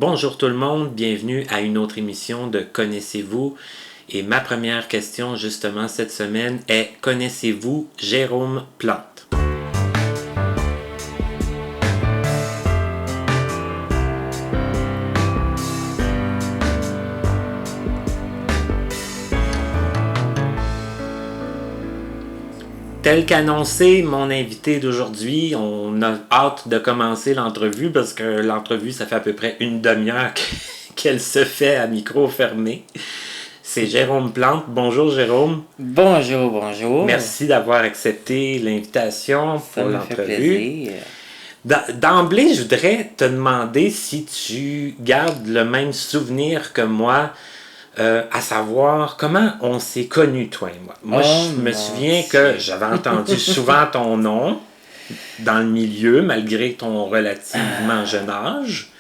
Bonjour tout le monde, bienvenue à une autre émission de Connaissez-vous? Et ma première question justement cette semaine est connaissez-vous Jérôme Plante? Tel qu'annoncé, mon invité d'aujourd'hui, on a hâte de commencer l'entrevue parce que l'entrevue, ça fait à peu près une demi-heure qu'elle se fait à micro fermé. C'est Jérôme Plante. Bonjour Jérôme. Bonjour, bonjour. Merci d'avoir accepté l'invitation Ça pour me fait l'entrevue. plaisir. D'emblée, je voudrais te demander si tu gardes le même souvenir que moi, à savoir comment on s'est connus, toi et moi. Moi, Oh je me mon souviens que Dieu. j'avais entendu souvent ton nom dans le milieu, malgré ton relativement jeune âge.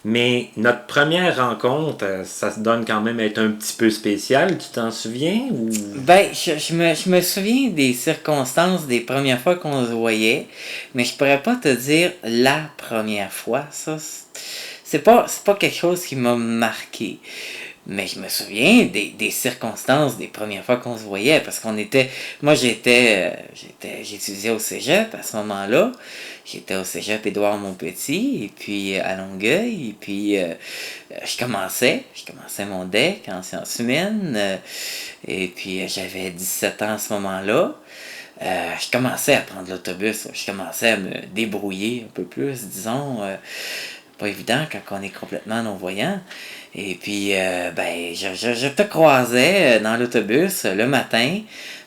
Mais notre première rencontre, ça se donne quand même être un petit peu spécial. Tu t'en souviens? Ou... Ben, je me souviens des circonstances des premières fois qu'on se voyait, mais je pourrais pas te dire la première fois. Ça, c'est pas quelque chose qui m'a marqué. Mais je me souviens des circonstances des premières fois qu'on se voyait, parce qu'on était... Moi, j'étudiais au cégep à ce moment-là. J'étais au cégep Édouard-Montpetit, et puis à Longueuil, et puis je commençais mon DEC en sciences humaines, et puis j'avais 17 ans à ce moment-là. Je commençais à prendre l'autobus, je commençais à me débrouiller un peu plus, disons. Pas évident quand on est complètement non-voyant. Et puis, je te croisais dans l'autobus le matin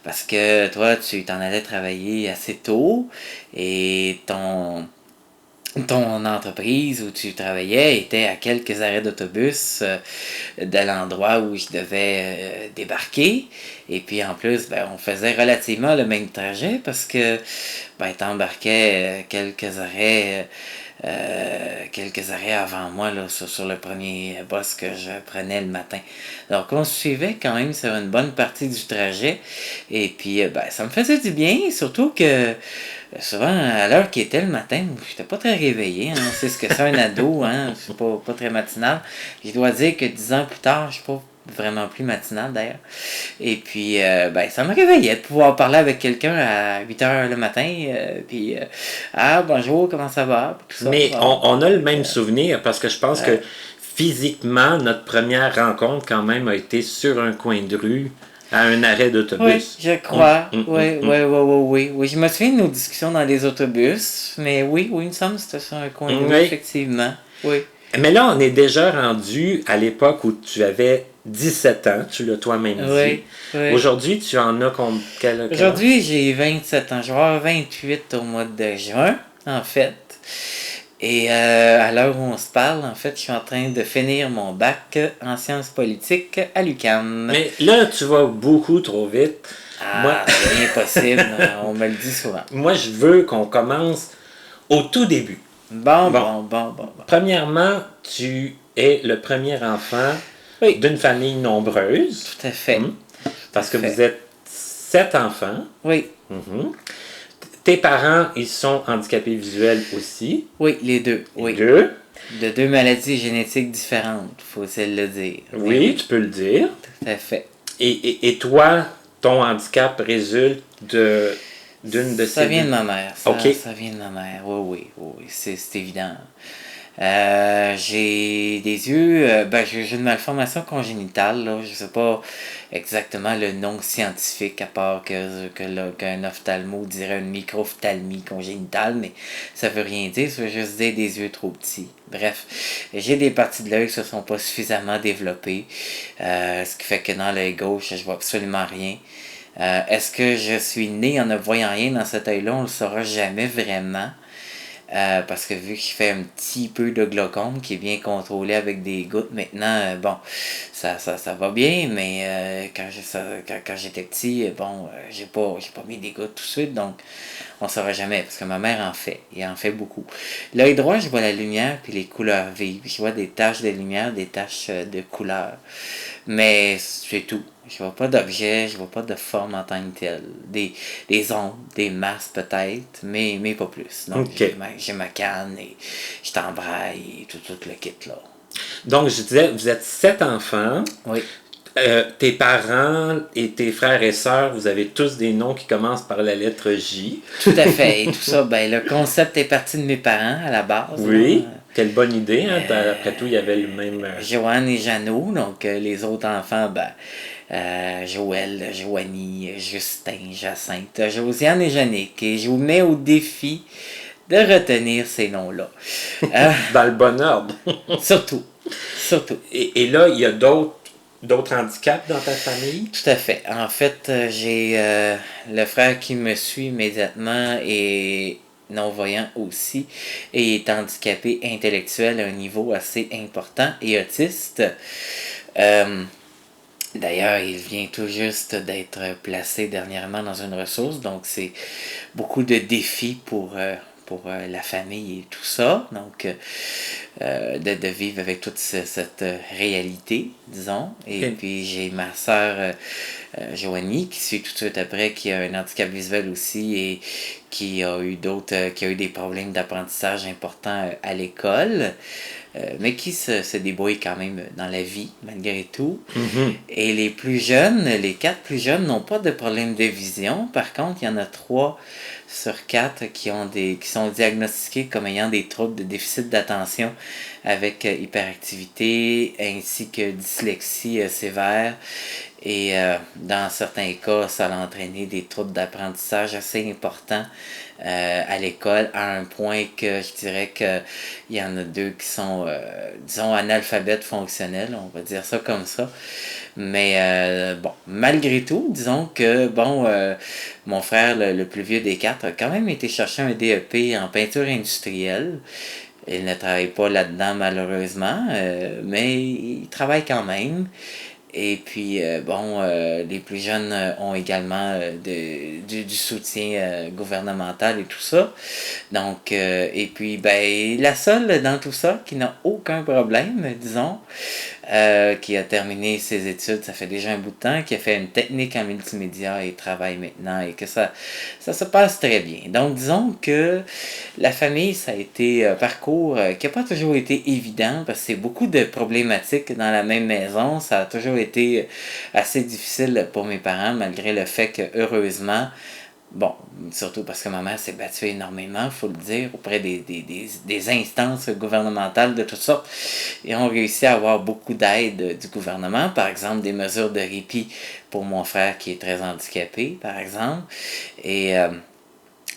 parce que toi, tu t'en allais travailler assez tôt et ton entreprise où tu travaillais était à quelques arrêts d'autobus de l'endroit où je devais débarquer. Et puis en plus, on faisait relativement le même trajet parce que t'embarquais quelques arrêts avant moi là, sur le premier bus que je prenais le matin. Donc on se suivait quand même sur une bonne partie du trajet. Et puis ça me faisait du bien, surtout que souvent à l'heure qui était le matin, j'étais pas très réveillé. Hein. C'est ce que c'est un ado, hein. C'est pas très matinal. Je dois dire que 10 ans plus tard, je suis pas vraiment plus matinal d'ailleurs. Et puis, ça me réveillait de pouvoir parler avec quelqu'un à 8 heures le matin. Ah, bonjour, comment ça va? Tout ça. Mais Bon. on a le même souvenir parce que je pense que physiquement, notre première rencontre quand même a été sur un coin de rue à un arrêt d'autobus. Oui, je crois. Oui. Je me souviens de nos discussions dans les autobus, mais oui, il me semble que c'était sur un coin de rue, effectivement. Oui. Mais là, on est déjà rendu à l'époque où tu avais 17 ans, tu l'as toi-même dit. Oui. Aujourd'hui, tu en as quel Aujourd'hui, j'ai 27 ans. Je vais avoir 28 au mois de juin, en fait. Et à l'heure où on se parle, en fait, je suis en train de finir mon bac en sciences politiques à l'UQAM. Mais là, tu vas beaucoup trop vite. Ah, c'est impossible. On me le dit souvent. Moi, je veux qu'on commence au tout début. Bon. Premièrement, tu es le premier enfant d'une famille nombreuse. Tout à fait. Parce que vous êtes 7 enfants. Oui. Tes parents, ils sont handicapés visuels aussi. Oui, les deux. Les deux. De deux maladies génétiques différentes, faut-il le dire. Oui, tu peux le dire. Tout à fait. Et toi, ton handicap résulte d'une de ces... Ça vient de ma mère. OK. Ça vient de ma mère. Oui, c'est évident. J'ai des yeux, j'ai une malformation congénitale, là. Je sais pas exactement le nom scientifique, à part qu'un ophtalmo dirait une microphthalmie congénitale, mais ça veut rien dire, ça veut juste dire des yeux trop petits. Bref, j'ai des parties de l'œil qui se sont pas suffisamment développées, ce qui fait que dans l'œil gauche, je vois absolument rien. Est-ce que je suis né en ne voyant rien dans cet œil-là? On le saura jamais vraiment. Parce que vu que je fais un petit peu de glaucome qui est bien contrôlé avec des gouttes maintenant, ça va bien, mais quand j'étais petit, j'ai pas mis des gouttes tout de suite, donc on saura jamais, parce que ma mère en fait, et en fait beaucoup. L'œil droit, je vois la lumière puis les couleurs vives, je vois des taches de lumière, des taches de couleurs, mais c'est tout. Je vois pas d'objet, je vois pas de forme en tant que telle. Des ondes, des masses peut-être, mais pas plus. Donc Okay. j'ai ma canne et je t'embraille et tout le kit là. Donc, je disais, vous êtes 7 enfants. Oui. Tes parents et tes frères et sœurs, vous avez tous des noms qui commencent par la lettre J. Tout à fait. Et tout ça, ben, le concept est parti de mes parents à la base. Oui. Là. Quelle bonne idée, hein? Après tout, il y avait le même... Joanne et Jeannot, donc les autres enfants, ben, Joël, Joanie, Justin, Jacinthe, Josiane et Jannick. Et je vous mets au défi de retenir ces noms-là. Dans le bon ordre. Surtout. Surtout. Et là, il y a d'autres handicaps dans ta famille? Tout à fait. En fait, j'ai le frère qui me suit immédiatement et non-voyant aussi et est handicapé intellectuel à un niveau assez important et autiste. D'ailleurs, il vient tout juste d'être placé dernièrement dans une ressource, donc c'est beaucoup de défis pour la famille et tout ça. Donc, de vivre avec toute cette réalité, disons. Et puis, j'ai ma sœur Joanie, qui suit tout de suite après, qui a un handicap visuel aussi et qui a eu qui a eu des problèmes d'apprentissage importants à l'école. Mais qui se débrouille quand même dans la vie, malgré tout. Mm-hmm. Et les plus jeunes, les 4 plus jeunes n'ont pas de problème de vision. Par contre, il y en a 3 sur 4 qui sont diagnostiqués comme ayant des troubles de déficit d'attention avec hyperactivité ainsi que dyslexie sévère. Et dans certains cas, ça a entraîné des troubles d'apprentissage assez importants à l'école, à un point que je dirais qu'il y en a 2 qui sont, disons, analphabètes fonctionnels, on va dire ça comme ça. Mais bon, malgré tout, disons que, bon, mon frère, le plus vieux des 4, a quand même été chercher un DEP en peinture industrielle. Il ne travaille pas là-dedans, malheureusement, mais il travaille quand même. Et puis, les plus jeunes ont également du soutien gouvernemental et tout ça. Donc, et puis, ben, la seule dans tout ça qui n'a aucun problème, disons, qui a terminé ses études, ça fait déjà un bout de temps, qui a fait une technique en multimédia et travaille maintenant et que ça se passe très bien. Donc, disons que la famille, ça a été un parcours qui n'a pas toujours été évident parce que c'est beaucoup de problématiques dans la même maison. Ça a toujours été assez difficile pour mes parents, malgré le fait que, heureusement, bon, surtout parce que ma mère s'est battue énormément, il faut le dire, auprès des instances gouvernementales de toutes sortes. Et ont réussi à avoir beaucoup d'aide du gouvernement, par exemple des mesures de répit pour mon frère qui est très handicapé, par exemple. Et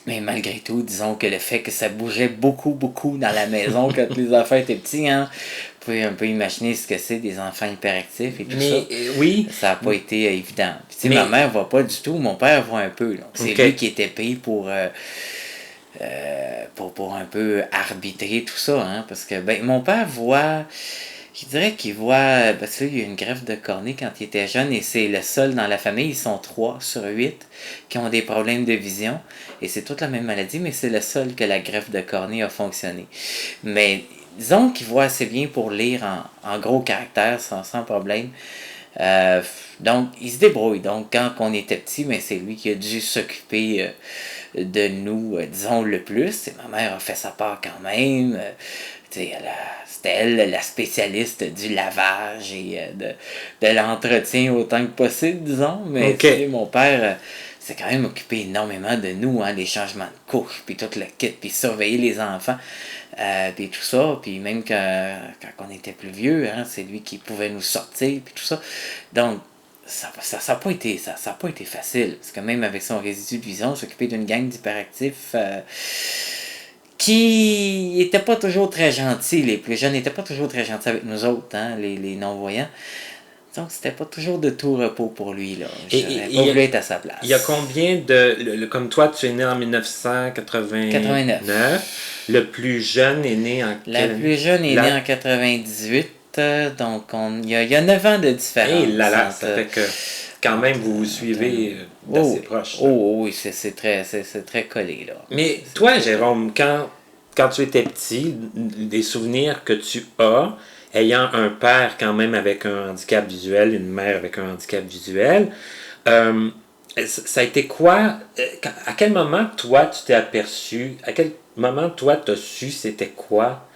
mais malgré tout, disons que le fait que ça bougeait beaucoup dans la maison quand les enfants étaient petits, hein, vous pouvez un peu imaginer ce que c'est des enfants hyperactifs et tout ça. Oui. Ça n'a pas été évident. Puis, ma mère ne voit pas du tout, mon père voit un peu. Donc c'est lui qui était payé pour un peu arbitrer tout ça. Hein, parce que ben, mon père voit... Je dirais qu'il voit, parce qu'il y a eu une greffe de cornée quand il était jeune et c'est le seul dans la famille, ils sont 3 sur 8 qui ont des problèmes de vision et c'est toute la même maladie, mais c'est le seul que la greffe de cornée a fonctionné. Mais disons qu'il voit assez bien pour lire en gros caractères sans problème. Donc, il se débrouille. Donc, quand on était petit, mais c'est lui qui a dû s'occuper de nous, disons, le plus. Et ma mère a fait sa part quand même. C'était elle la spécialiste du lavage et de l'entretien autant que possible, disons. Mais mon père s'est quand même occupé énormément de nous, hein, les changements de couches, puis tout le kit, puis surveiller les enfants, puis tout ça. Puis même quand on était plus vieux, hein, c'est lui qui pouvait nous sortir, puis tout ça. Donc, ça n'a pas été facile. Parce que même avec son résidu de vision, s'occuper d'une gang d'hyperactifs... qui n'étaient pas toujours très gentils, les plus jeunes n'étaient pas toujours très gentils avec nous autres, hein, les non-voyants. Donc, c'était pas toujours de tout repos pour lui, là. J'aurais pas voulu être à sa place. Il y a combien comme toi, tu es né en 1989. Le plus jeune est né en quelle... Le plus jeune est né en 98, donc il y a 9 ans de différence. Et là, ça fait que... Quand même, vous vous suivez d'assez proche. Oui, c'est très collé, là. Mais toi, Jérôme, quand tu étais petit, des souvenirs que tu as, ayant un père quand même avec un handicap visuel, une mère avec un handicap visuel, ça a été quoi? À quel moment, toi, tu t'es aperçu? À quel moment, toi, tu as su c'était quoi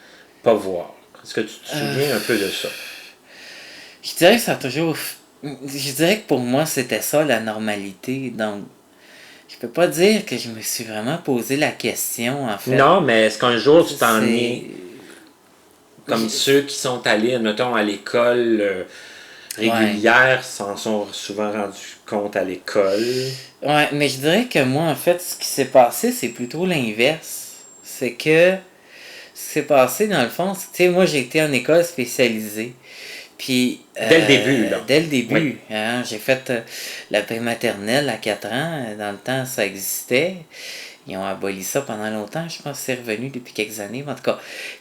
pas voir? Est-ce que tu te souviens un peu de ça? Je dirais que ça a toujours... Je dirais que pour moi, c'était ça, la normalité. Donc, je peux pas dire que je me suis vraiment posé la question, en fait. Non, mais est-ce qu'un jour tu t'en C'est... es comme ceux qui sont allés, admettons, à l'école Ouais. régulière s'en sont souvent rendus compte à l'école? Ouais, mais je dirais que moi, en fait, ce qui s'est passé, c'est plutôt l'inverse. C'est que ce qui s'est passé, dans le fond, c'est que, tu sais, moi, j'ai été en école spécialisée. Puis, Dès le début, là. dès le Oui. début, hein, j'ai fait la prématernelle à 4 ans. Dans le temps, ça existait. Ils ont aboli ça pendant longtemps. Je pense que c'est revenu depuis quelques années. Mais en tout cas,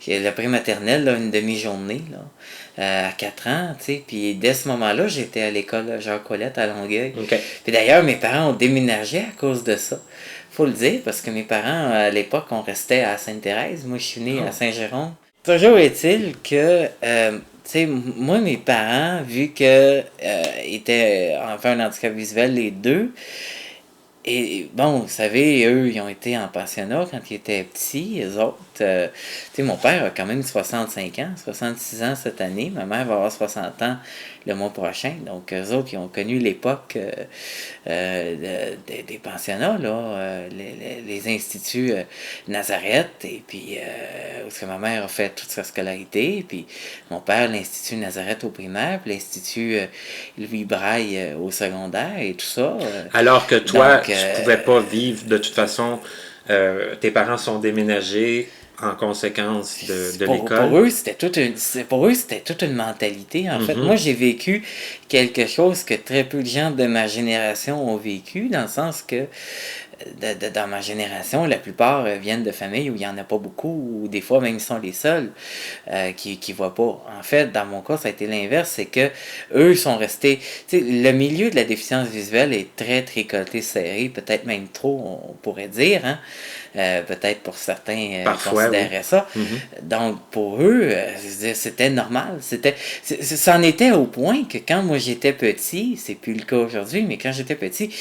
la prématernelle, là, une demi-journée, là, à 4 ans, tu sais. Puis dès ce moment-là, j'étais à l'école Jacques-Colette à Longueuil. OK. Puis d'ailleurs, mes parents ont déménagé à cause de ça. Faut le dire, parce que mes parents, à l'époque, on restait à Sainte-Thérèse. Moi, je suis né à Saint-Jérôme. Toujours est-il que, tu sais, moi, mes parents, vu que étaient enfin un handicap visuel, les deux, et bon, vous savez, eux, ils ont été en pensionnat quand ils étaient petits. Les autres, tu sais, mon père a quand même 65 ans, 66 ans cette année. Ma mère va avoir 60 ans le mois prochain. Donc, eux autres, ils ont connu l'époque des pensionnats, là, les instituts Nazareth, et puis où est-ce que ma mère a fait toute sa scolarité, puis mon père, l'Institut Nazareth au primaire, puis l'Institut Louis Braille au secondaire, et tout ça. Alors que toi, Donc, tu pouvais pas vivre de toute façon. Tes parents sont déménagés en conséquence de l'école. Pour eux, c'était toute une mentalité. En fait, moi, j'ai vécu quelque chose que très peu de gens de ma génération ont vécu, dans le sens que dans ma génération, la plupart viennent de familles où il n'y en a pas beaucoup, ou des fois même ils sont les seuls qui ne voient pas. En fait, dans mon cas, ça a été l'inverse, c'est que eux sont restés... Le milieu de la déficience visuelle est très tricoté, serré, peut-être même trop, on pourrait dire, hein? Peut-être pour certains considéraient oui. ça. Donc, pour eux, c'était normal. Ça en était au point que quand moi j'étais petit, c'est plus le cas aujourd'hui, mais quand j'étais petit,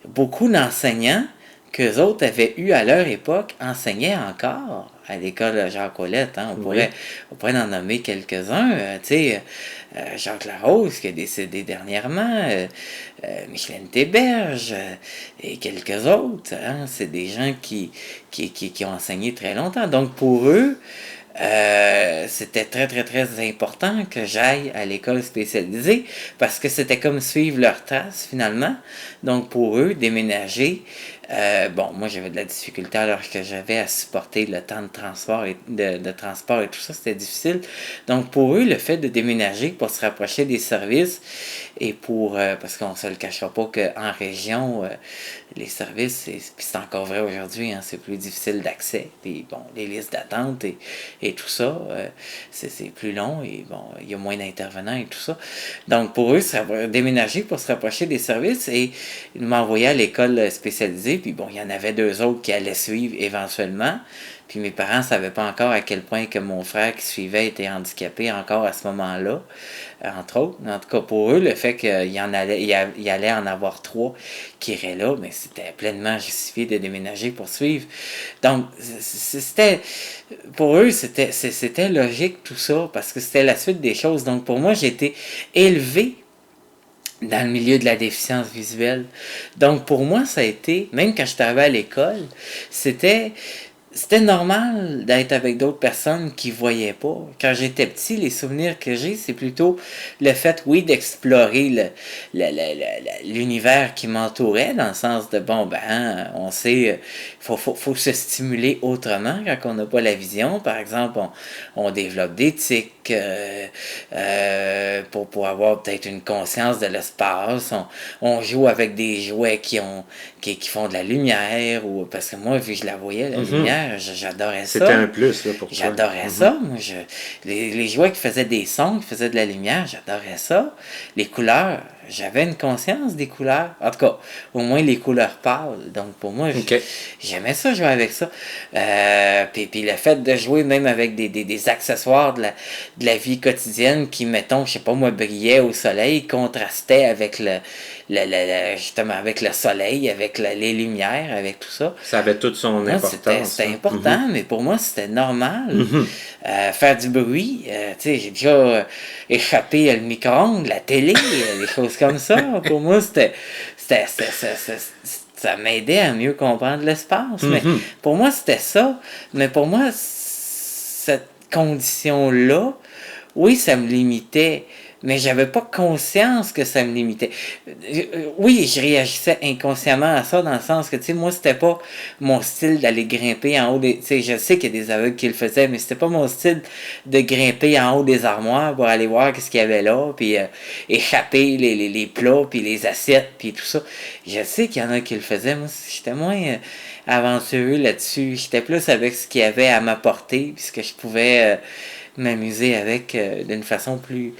beaucoup d'enseignants qu'eux autres avaient eu à leur époque enseignaient encore à l'école Jacques-Colette. Hein. On pourrait en nommer quelques-uns. Jacques Larose, qui est décédé dernièrement, Micheline Théberge, et quelques autres. Hein. C'est des gens qui ont enseigné très longtemps. Donc, pour eux, c'était très, très, très important que j'aille à l'école spécialisée parce que c'était comme suivre leurs traces finalement. Donc pour eux, déménager, bon, moi j'avais de la difficulté alors que j'avais à supporter le temps de transport et de transport et tout ça, c'était difficile. Donc pour eux, le fait de déménager pour se rapprocher des services et pour, parce qu'on ne se le cachera pas qu'en région, les services, puis c'est encore vrai aujourd'hui, hein, c'est plus difficile d'accès. Puis bon, les listes d'attente et tout ça, c'est plus long et bon, il y a moins d'intervenants et tout ça. Donc pour eux, déménager pour se rapprocher des services et ils m'envoyaient à l'école spécialisée. Puis bon, il y en avait 2 autres qui allaient suivre éventuellement. Puis mes parents ne savaient pas encore à quel point que mon frère qui suivait était handicapé encore à ce moment-là, entre autres. En tout cas, pour eux, le fait qu'il allait en avoir 3 qui iraient là, mais c'était pleinement justifié de déménager pour suivre. Donc, pour eux, c'était logique tout ça, parce que c'était la suite des choses. Donc, pour moi, j'ai été élevé dans le milieu de la déficience visuelle. Donc, pour moi, ça a été, même quand je arrivé à l'école, c'était normal d'être avec d'autres personnes qui voyaient pas. Quand j'étais petit, les souvenirs que j'ai, c'est plutôt le fait, oui, d'explorer l'univers qui m'entourait, dans le sens de, bon, ben, on sait, faut se stimuler autrement quand on n'a pas la vision. Par exemple, on développe des tics pour avoir peut-être une conscience de l'espace. On joue avec des jouets qui font de la lumière, ou parce que moi, vu que je la voyais, la lumière, j'adorais ça. C'était un plus là, pour toi. J'adorais ça. Moi, les jouets qui faisaient des sons, qui faisaient de la lumière, j'adorais ça. Les couleurs, j'avais une conscience des couleurs. En tout cas, au moins les couleurs pâles. Donc pour moi, OK. j'aimais ça, jouer avec ça. Puis le fait de jouer même avec des accessoires de la vie quotidienne qui, mettons, je sais pas moi, brillaient au soleil, contrastaient avec justement avec le soleil, avec les lumières, avec tout ça. Ça avait toute son Moi, importance. c'était hein. important, mais pour moi, c'était normal. Mhm. Faire du bruit, tu sais, j'ai déjà échappé le micro-ondes, la télé, des choses comme ça. Pour moi, ça m'aidait à mieux comprendre l'espace. Mais Mhm. pour moi, c'était ça. Mais pour moi, cette condition-là, oui, ça me limitait, mais j'avais pas conscience que ça me limitait. Oui, je réagissais inconsciemment à ça, dans le sens que, tu sais, moi, c'était pas mon style d'aller grimper en haut des... Tu sais, je sais qu'il y a des aveugles qui le faisaient, mais c'était pas mon style de grimper en haut des armoires pour aller voir qu'est-ce qu'il y avait là, puis échapper les plats, puis les assiettes, puis tout ça. Je sais qu'il y en a qui le faisaient. Moi, j'étais moins aventureux là-dessus. J'étais plus avec ce qu'il y avait à m'apporter, puis ce que je pouvais... m'amuser avec d'une façon plus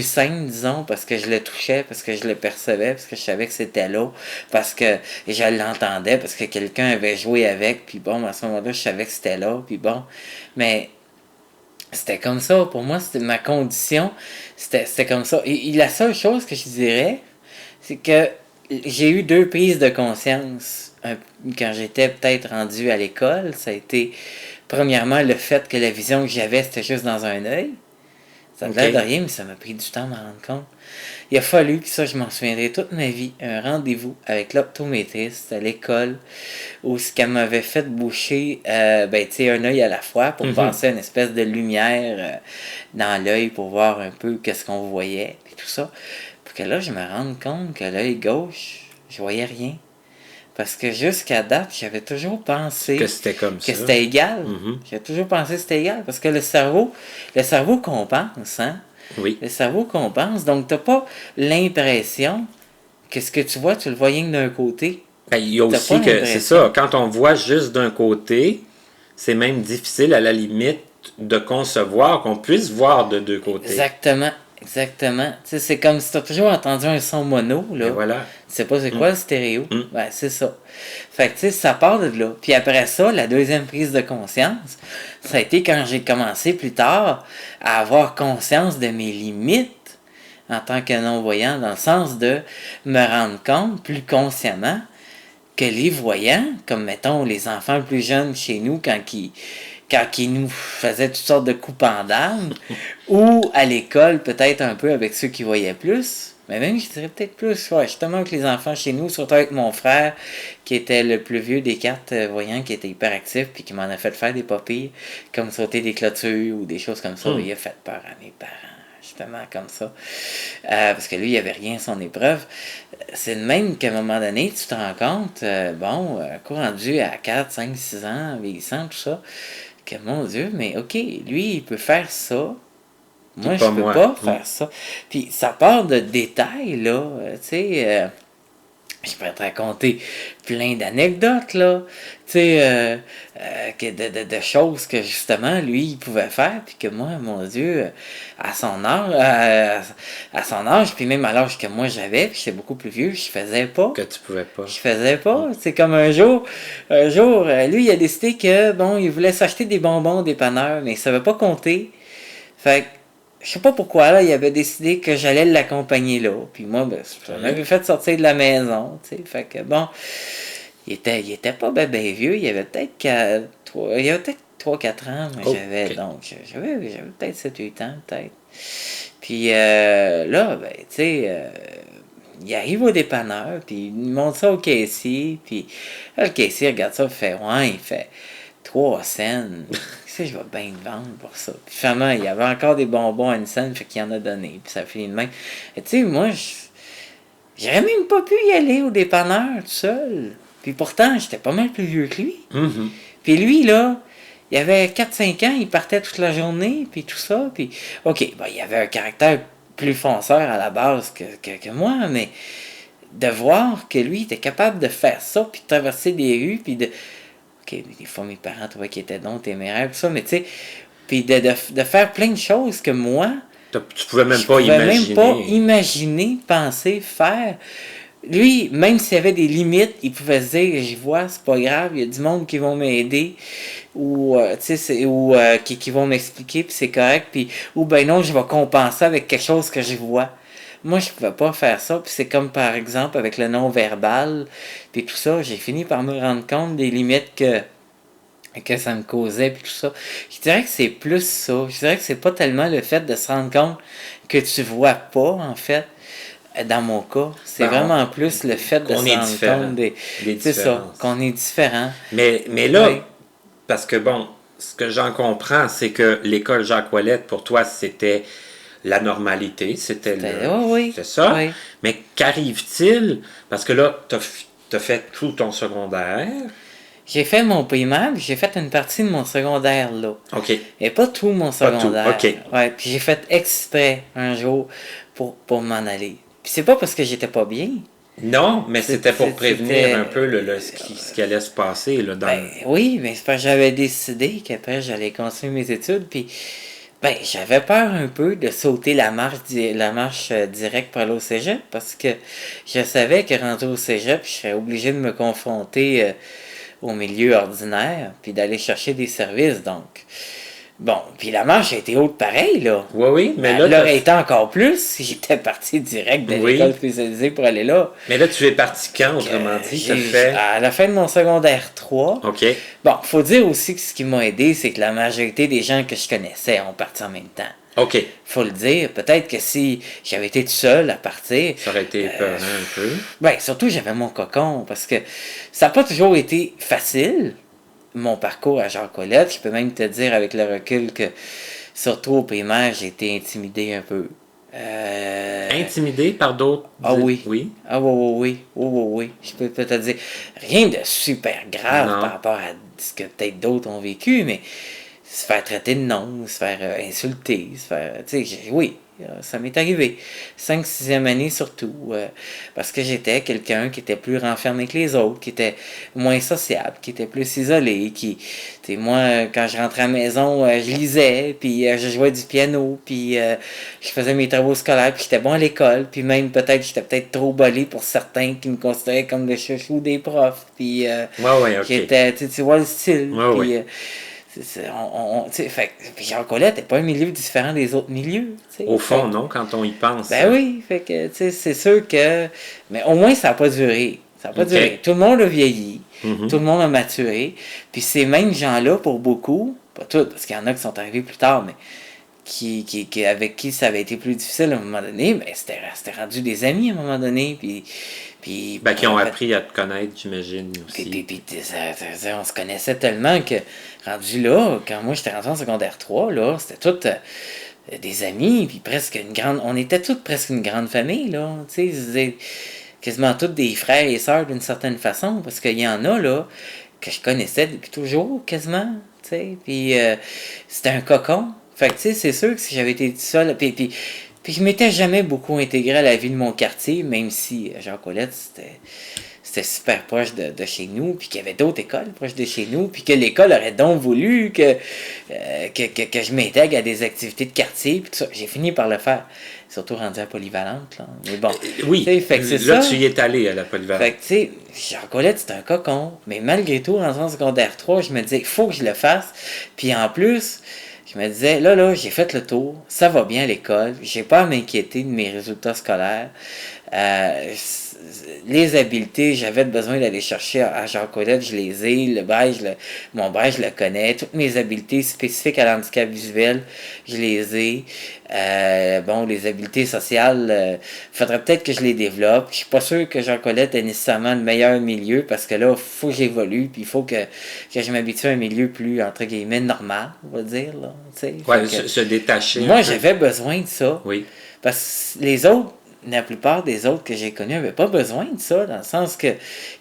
saine, disons, parce que je le touchais, parce que je le percevais, parce que je savais que c'était là, parce que je l'entendais, parce que quelqu'un avait joué avec, puis bon, à ce moment-là, je savais que c'était là, puis bon. Mais c'était comme ça, pour moi, c'était ma condition, c'était comme ça. Et la seule chose que je dirais, c'est que j'ai eu 2 prises de conscience quand j'étais peut-être rendu à l'école. Ça a été, premièrement, le fait que la vision que j'avais, c'était juste dans un œil. Ça me l'air de rien, mais ça m'a pris du temps à m'en rendre compte. Il a fallu, que ça je m'en souviendrai toute ma vie, un rendez-vous avec l'optométriste à l'école où ce qu'elle m'avait fait boucher un œil à la fois pour passer une espèce de lumière dans l'œil pour voir un peu qu'est-ce qu'on voyait et tout ça. Pour que là, je me rende compte que l'œil gauche, je voyais rien. Parce que jusqu'à date, j'avais toujours pensé que c'était comme ça. Que c'était égal. Mm-hmm. J'avais toujours pensé que c'était égal. Parce que le cerveau compense, hein? Oui. Le cerveau compense. Donc, t'as pas l'impression que ce que tu vois, tu le vois rien que d'un côté. Ben, il y a aussi que, c'est ça, quand on voit juste d'un côté, c'est même difficile à la limite de concevoir qu'on puisse voir de deux côtés. Exactement. Exactement. Tu sais, c'est comme si tu as toujours entendu un son mono, là. Et voilà. Tu sais pas c'est quoi le stéréo. Ben, c'est ça. Fait que, tu sais, ça part de là. Puis après ça, la deuxième prise de conscience, ça a été quand j'ai commencé plus tard à avoir conscience de mes limites en tant que non-voyant, dans le sens de me rendre compte plus consciemment que les voyants, comme mettons les enfants plus jeunes chez nous, quand ils nous faisaient toutes sortes de coups en d'âme, ou à l'école, peut-être un peu avec ceux qui voyaient plus, mais même je dirais peut-être plus, ouais, justement avec les enfants chez nous, surtout avec mon frère, qui était le plus vieux des 4 voyants, qui était hyper actif, puis qui m'en a fait faire des papilles, comme sauter des clôtures ou des choses comme ça. Il a fait peur à mes parents, justement, comme ça. Parce que lui, il n'y avait rien à son épreuve. C'est de même qu'à un moment donné, tu te rends compte, rendu à 4, 5, 6 ans, vieillissant, tout ça, que mon Dieu, mais ok, lui, il peut faire ça. Moi, je peux pas faire ça. Puis ça part de détails, là. Tu sais, je pourrais te raconter plein d'anecdotes, là. Tu sais, de choses que justement, lui, il pouvait faire. Puis que moi, mon Dieu, à son âge, puis même à l'âge que moi j'avais, puis j'étais beaucoup plus vieux, je faisais pas. Que tu pouvais pas. Je faisais pas. C'est comme un jour, lui, il a décidé que, bon, il voulait s'acheter des bonbons au dépanneur, mais il savait pas compter. Fait que, je sais pas pourquoi, là, il avait décidé que j'allais l'accompagner là. Puis moi, ben, ça m'avait fait sortir de la maison, tu sais. Fait que, bon, il était pas ben vieux. Il avait peut-être 3-4 ans, mais j'avais peut-être 7-8 ans, peut-être. Puis là, ben, tu sais, il arrive au dépanneur, puis il montre ça au caissier, puis là, le caissier regarde ça, il fait 3 cents. Je vais bien le vendre pour ça. Puis finalement, il y avait encore des bonbons à une scène, fait qu'il en a donné. Puis ça finit de même. Et tu sais, moi, j'aurais même pas pu y aller au dépanneur tout seul. Puis pourtant, j'étais pas mal plus vieux que lui. Mm-hmm. Puis lui, là, il avait 4-5 ans, il partait toute la journée, puis tout ça. Puis, ok, ben, il avait un caractère plus fonceur à la base que moi, mais de voir que lui était capable de faire ça, puis de traverser des rues, puis de... Ok, des fois mes parents trouvaient qu'il était donc téméraire, tout ça, mais tu sais, puis de faire plein de choses que moi, Tu pouvais même Je pas pouvais même imaginer. pas imaginer, penser, faire. Lui, même s'il y avait des limites, il pouvait se dire, j'y vois, c'est pas grave, il y a du monde qui vont m'aider, ou, qui vont m'expliquer, puis c'est correct, puis, ou ben non, je vais compenser avec quelque chose que je vois. Moi, je pouvais pas faire ça, puis c'est comme par exemple avec le non-verbal, puis tout ça, j'ai fini par me rendre compte des limites que ça me causait, puis tout ça. Je dirais que c'est plus ça. Je dirais que c'est pas tellement le fait de se rendre compte que tu vois pas, en fait, dans mon cas. C'est vraiment plus le fait de qu'on se est rendre différent. compte des... Des C'est ça, différences. qu'on est différent. Mais là, Oui. parce que bon, ce que j'en comprends, c'est que l'école Jacques Ouellette, pour toi, c'était la normalité, c'était Oui, c'est ça. oui. Mais qu'arrive-t-il? Parce que là, t'as fait tout ton secondaire. J'ai fait mon primaire, puis j'ai fait une partie de mon secondaire là. OK. Et pas tout mon Pas tout, secondaire. OK. Ouais, puis j'ai fait exprès un jour pour m'en aller. Puis c'est pas parce que j'étais pas bien. Non, mais c'était pour prévenir C'était- un peu ce qui allait se passer là, dans Ben oui, mais c'est parce que j'avais décidé qu'après j'allais continuer mes études, puis ben j'avais peur un peu de sauter la marche directe pour aller au cégep, parce que je savais que rentrer au cégep, je serais obligé de me confronter au milieu ordinaire, puis d'aller chercher des services, donc. Bon, puis la marche a été haute pareil, là. Oui, oui, mais Elle là, l'aurait été encore plus si j'étais parti direct de Oui. l'école spécialisée pour aller là. mais là, tu es parti quand, autrement dit? T'as fait. À la fin de mon secondaire 3, OK. bon, faut dire aussi que ce qui m'a aidé, c'est que la majorité des gens que je connaissais ont parti en même temps. OK. Faut le dire. Peut-être que si j'avais été tout seul à partir, Ça aurait été épeurant un peu. ben, surtout j'avais mon cocon, parce que ça n'a pas toujours été facile, mon parcours à Jacques Ouellette. Je peux même te dire avec le recul que, surtout au primaire, j'ai été intimidé un peu. Intimidé par d'autres. Ah oui. Oui. Ah oui, oui, oui. Oui, oui, oui. Je peux te dire, rien de super grave Non. par rapport à ce que peut-être d'autres ont vécu, mais se faire traiter de nom, se faire insulter, se faire. Tu sais, oui, ça m'est arrivé. 5 6e année surtout. Parce que j'étais quelqu'un qui était plus renfermé que les autres, qui était moins sociable, qui était plus isolé, qui. Tu sais, moi, quand je rentrais à la maison, je lisais, puis je jouais du piano, puis je faisais mes travaux scolaires, puis j'étais bon à l'école, puis même peut-être j'étais peut-être trop bolé pour certains qui me considéraient comme le chouchou des profs, puis Ouais, OK. j'étais, tu vois le style, Ouais, puis ouais. puis Jacques Ouellette n'est pas un milieu différent des autres milieux. T'sais. Au fond, non, quand on y pense. Ben oui, fait que c'est sûr que. Mais au moins, ça n'a pas duré. Ça n'a pas Ok. duré. Tout le monde a vieilli, Mhm. tout le monde a maturé. Puis ces mêmes gens-là, pour beaucoup, pas tous, parce qu'il y en a qui sont arrivés plus tard, mais avec qui ça avait été plus difficile à un moment donné, ben c'était rendu des amis à un moment donné. Puis Ben, qui ont appris à te connaître, j'imagine aussi. Puis, on se connaissait tellement que, rendu là, quand moi j'étais rentré en secondaire 3, là, c'était tout des amis, puis presque une grande. On était toutes presque une grande famille, là. Tu sais, quasiment toutes des frères et sœurs d'une certaine façon, parce qu'il y en a, là, que je connaissais depuis toujours, quasiment. Tu sais, puis c'était un cocon. Fait que, tu sais, c'est sûr que si j'avais été tout seul, puis je m'étais jamais beaucoup intégré à la vie de mon quartier, même si Jacques Ouellette, c'était super proche de chez nous, puis qu'il y avait d'autres écoles proches de chez nous, puis que l'école aurait donc voulu que je m'intègre à des activités de quartier, puis tout ça. J'ai fini par le faire, surtout rendu à Polyvalente, là. Mais bon, Oui, fait que c'est là, ça. tu y es allé à la Polyvalente. Fait que, tu sais, Jacques Ouellette, c'est un cocon, mais malgré tout, rentré en secondaire 3, je me disais, il faut que je le fasse, puis en plus... Je me disais, là, j'ai fait le tour, ça va bien à l'école, j'ai pas à m'inquiéter de mes résultats scolaires. Les habiletés, j'avais besoin d'aller chercher à Jacques Ouellette, je les ai, mon braille, je le connais, toutes mes habiletés spécifiques à l'handicap visuel, je les ai. Les habiletés sociales, faudrait peut-être que je les développe. Je suis pas sûr que Jacques Ouellette ait nécessairement le meilleur milieu, parce que là, il faut que j'évolue, puis il faut que je m'habitue à un milieu plus, entre guillemets, normal, on va dire, là. Ouais, se détacher. Moi, j'avais besoin de ça. Oui. Parce que les autres, la plupart des autres que j'ai connus n'avaient pas besoin de ça, dans le sens que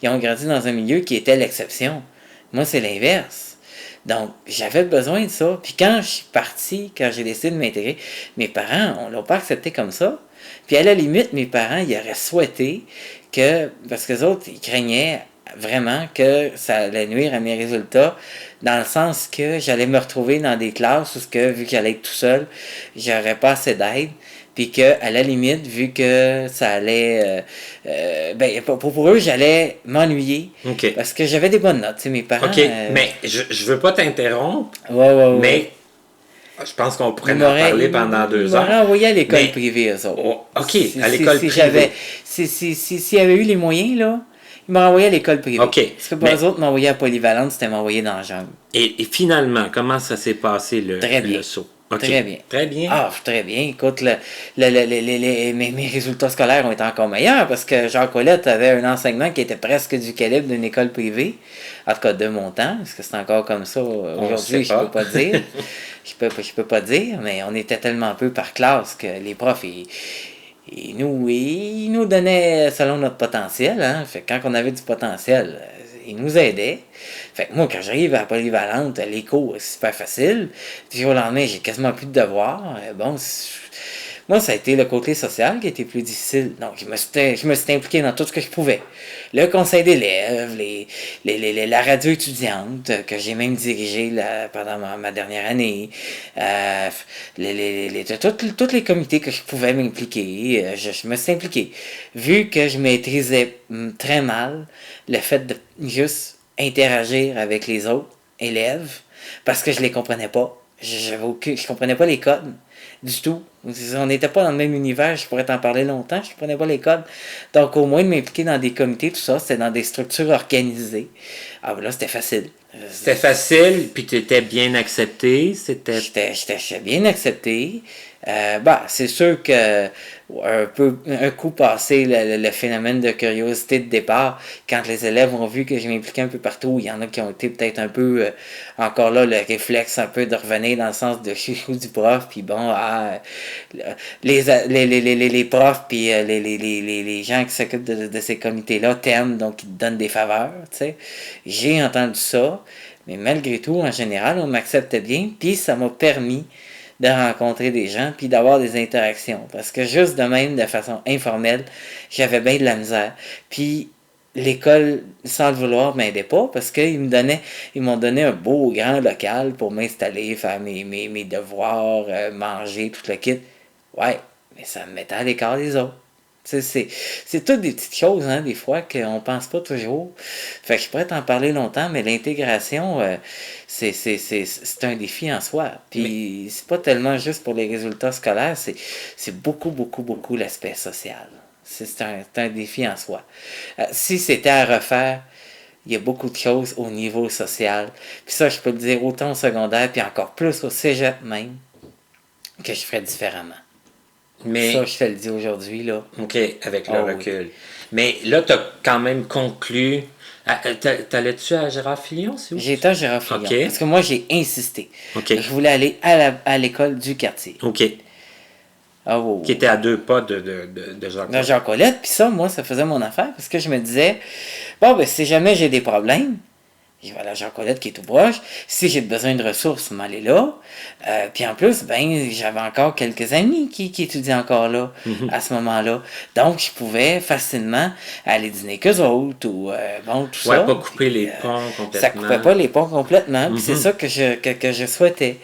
ils ont grandi dans un milieu qui était l'exception. Moi, c'est l'inverse. Donc, j'avais besoin de ça. Puis quand je suis parti, quand j'ai décidé de m'intégrer, mes parents, on l'a pas accepté comme ça. Puis à la limite, mes parents, ils auraient souhaité que, parce que les autres, ils craignaient vraiment que ça allait nuire à mes résultats, dans le sens que j'allais me retrouver dans des classes où, vu que j'allais être tout seul, j'aurais pas assez d'aide. Puis que, à la limite, vu que ça allait... pour eux, j'allais m'ennuyer. OK. Parce que j'avais des bonnes notes. Mes parents... OK, mais je veux pas t'interrompre, ouais. mais je pense qu'on pourrait en parler pendant 2 heures. Ils m'auraient envoyé à l'école Mais- privée, eux autres. Oh, OK, à l'école privée. S'il y avait eu les moyens, là, ils m'auraient envoyé à l'école privée. OK, Parce que pour eux autres, m'envoyer à Polyvalente, c'était m'envoyer dans la jungle. Et finalement, comment ça s'est passé Très bien. le saut? OK. Très bien. Très bien. Ah, très bien. Écoute, mes résultats scolaires ont été encore meilleurs parce que Jean Colette avait un enseignement qui était presque du calibre d'une école privée. En tout cas, de mon temps. Est-ce que c'est encore comme ça aujourd'hui? Je peux pas dire. Je peux pas dire, mais on était tellement peu par classe que les profs, ils nous donnaient selon notre potentiel. Hein? Fait que quand on avait du potentiel, ils nous aidaient. Fait que moi, quand j'arrive à la Polyvalente, les cours, c'est super facile. Puis au lendemain, j'ai quasiment plus de devoirs. Moi, ça a été le côté social qui a été plus difficile. Donc, je me suis impliqué dans tout ce que je pouvais. Le conseil d'élèves, la radio étudiante, que j'ai même dirigé pendant ma dernière année, tous les comités que je pouvais m'impliquer, je me suis impliqué. Vu que je maîtrisais très mal le fait de juste interagir avec les autres élèves, parce que je les comprenais pas. Je comprenais pas les codes du tout. On n'était pas dans le même univers, je pourrais t'en parler longtemps, je ne comprenais pas les codes. Donc au moins de m'impliquer dans des comités, tout ça, c'était dans des structures organisées. Ah ben là, c'était facile. C'était facile, puis tu étais bien accepté. J'étais bien accepté. C'est sûr que un coup passé le phénomène de curiosité de départ, quand les élèves ont vu que je m'impliquais un peu partout, il y en a qui ont été peut-être un peu encore là le réflexe un peu de revenir dans le sens de chouchou du prof, puis bon, les profs puis les gens qui s'occupent de ces comités-là t'aiment, donc ils te donnent des faveurs, tu sais. J'ai entendu ça, mais malgré tout, en général, on m'acceptait bien, puis ça m'a permis de rencontrer des gens puis d'avoir des interactions. Parce que juste de même, de façon informelle, j'avais bien de la misère. Puis l'école, sans le vouloir, m'aidait pas parce qu'ils m'ont donné un beau grand local pour m'installer, faire mes devoirs, manger, tout le kit. Ouais, mais ça me mettait à l'écart des autres. C'est toutes des petites choses, hein, des fois, qu'on pense pas toujours. Fait que je pourrais t'en parler longtemps, mais l'intégration, c'est un défi en soi. Puis c'est pas tellement juste pour les résultats scolaires, c'est beaucoup l'aspect social. C'est un défi en soi. Si c'était à refaire, il y a beaucoup de choses au niveau social. Puis ça, je peux le dire autant au secondaire, puis encore plus au cégep même, que je ferais différemment. Mais, ça, je te le dis aujourd'hui, là. OK, avec le recul. Oui. Mais là, tu as quand même conclu. T'allais-tu à Gérard Filion, c'est où? J'ai été à Gérard Filion. Okay. Parce que moi, j'ai insisté. Okay. Je voulais aller à l'école du quartier. OK. Qui était à 2 pas de Jean Colette. De Jean Colette. Puis ça, moi, ça faisait mon affaire. Parce que je me disais, si jamais j'ai des problèmes, je vais aller à Jean Colette qui est tout proche. Si j'ai besoin de ressources, je m'aller là. Puis en plus, j'avais encore quelques amis qui étudiaient encore là, à ce moment-là. Donc, je pouvais facilement aller dîner qu'eux autres ou tout ça. Ouais, pas couper les ponts complètement. Ça coupait pas les ponts complètement. Puis c'est ça que je souhaitais.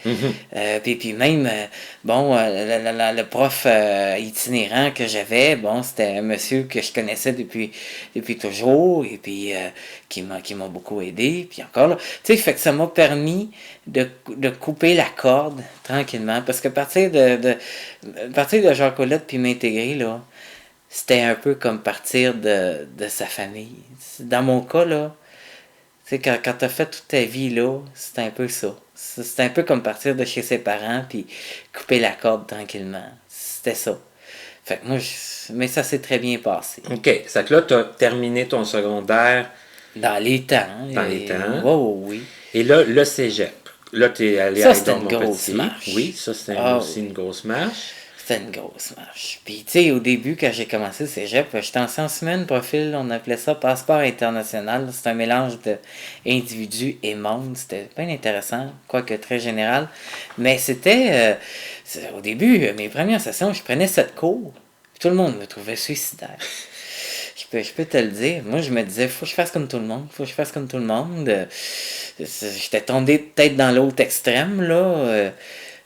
Puis même, le prof itinérant que j'avais, c'était un monsieur que je connaissais depuis toujours et puis qui m'a beaucoup aidé. Puis encore là, tu sais, fait que ça m'a permis de couper la corde tranquillement. Parce que partir de Jean Colette puis m'intégrer, là, c'était un peu comme partir de sa famille. Dans mon cas, là, tu sais, quand t'as fait toute ta vie, là, c'est un peu ça. C'est un peu comme partir de chez ses parents puis couper la corde tranquillement. C'était ça. Fait que moi, mais ça s'est très bien passé. OK. C'est que là, t'as terminé ton secondaire. Dans les temps. Dans les temps. Oui. Et là, le cégep. Là, t'es allé à Edouard Montpetit. C'était une grosse marche. Oui, ça, c'était aussi une grosse marche. C'était une grosse marche. Puis, tu sais, au début, quand j'ai commencé le cégep, j'étais en sciences humaines, profil, on appelait ça passeport international. C'est un mélange d'individus et monde. C'était bien intéressant, quoique très général. Mais c'était, au début, mes premières sessions, je prenais 7 cours. Puis tout le monde me trouvait suicidaire. Je peux te le dire. Moi, je me disais, faut que je fasse comme tout le monde. Faut que je fasse comme tout le monde. J'étais tombé peut-être dans l'autre extrême, là.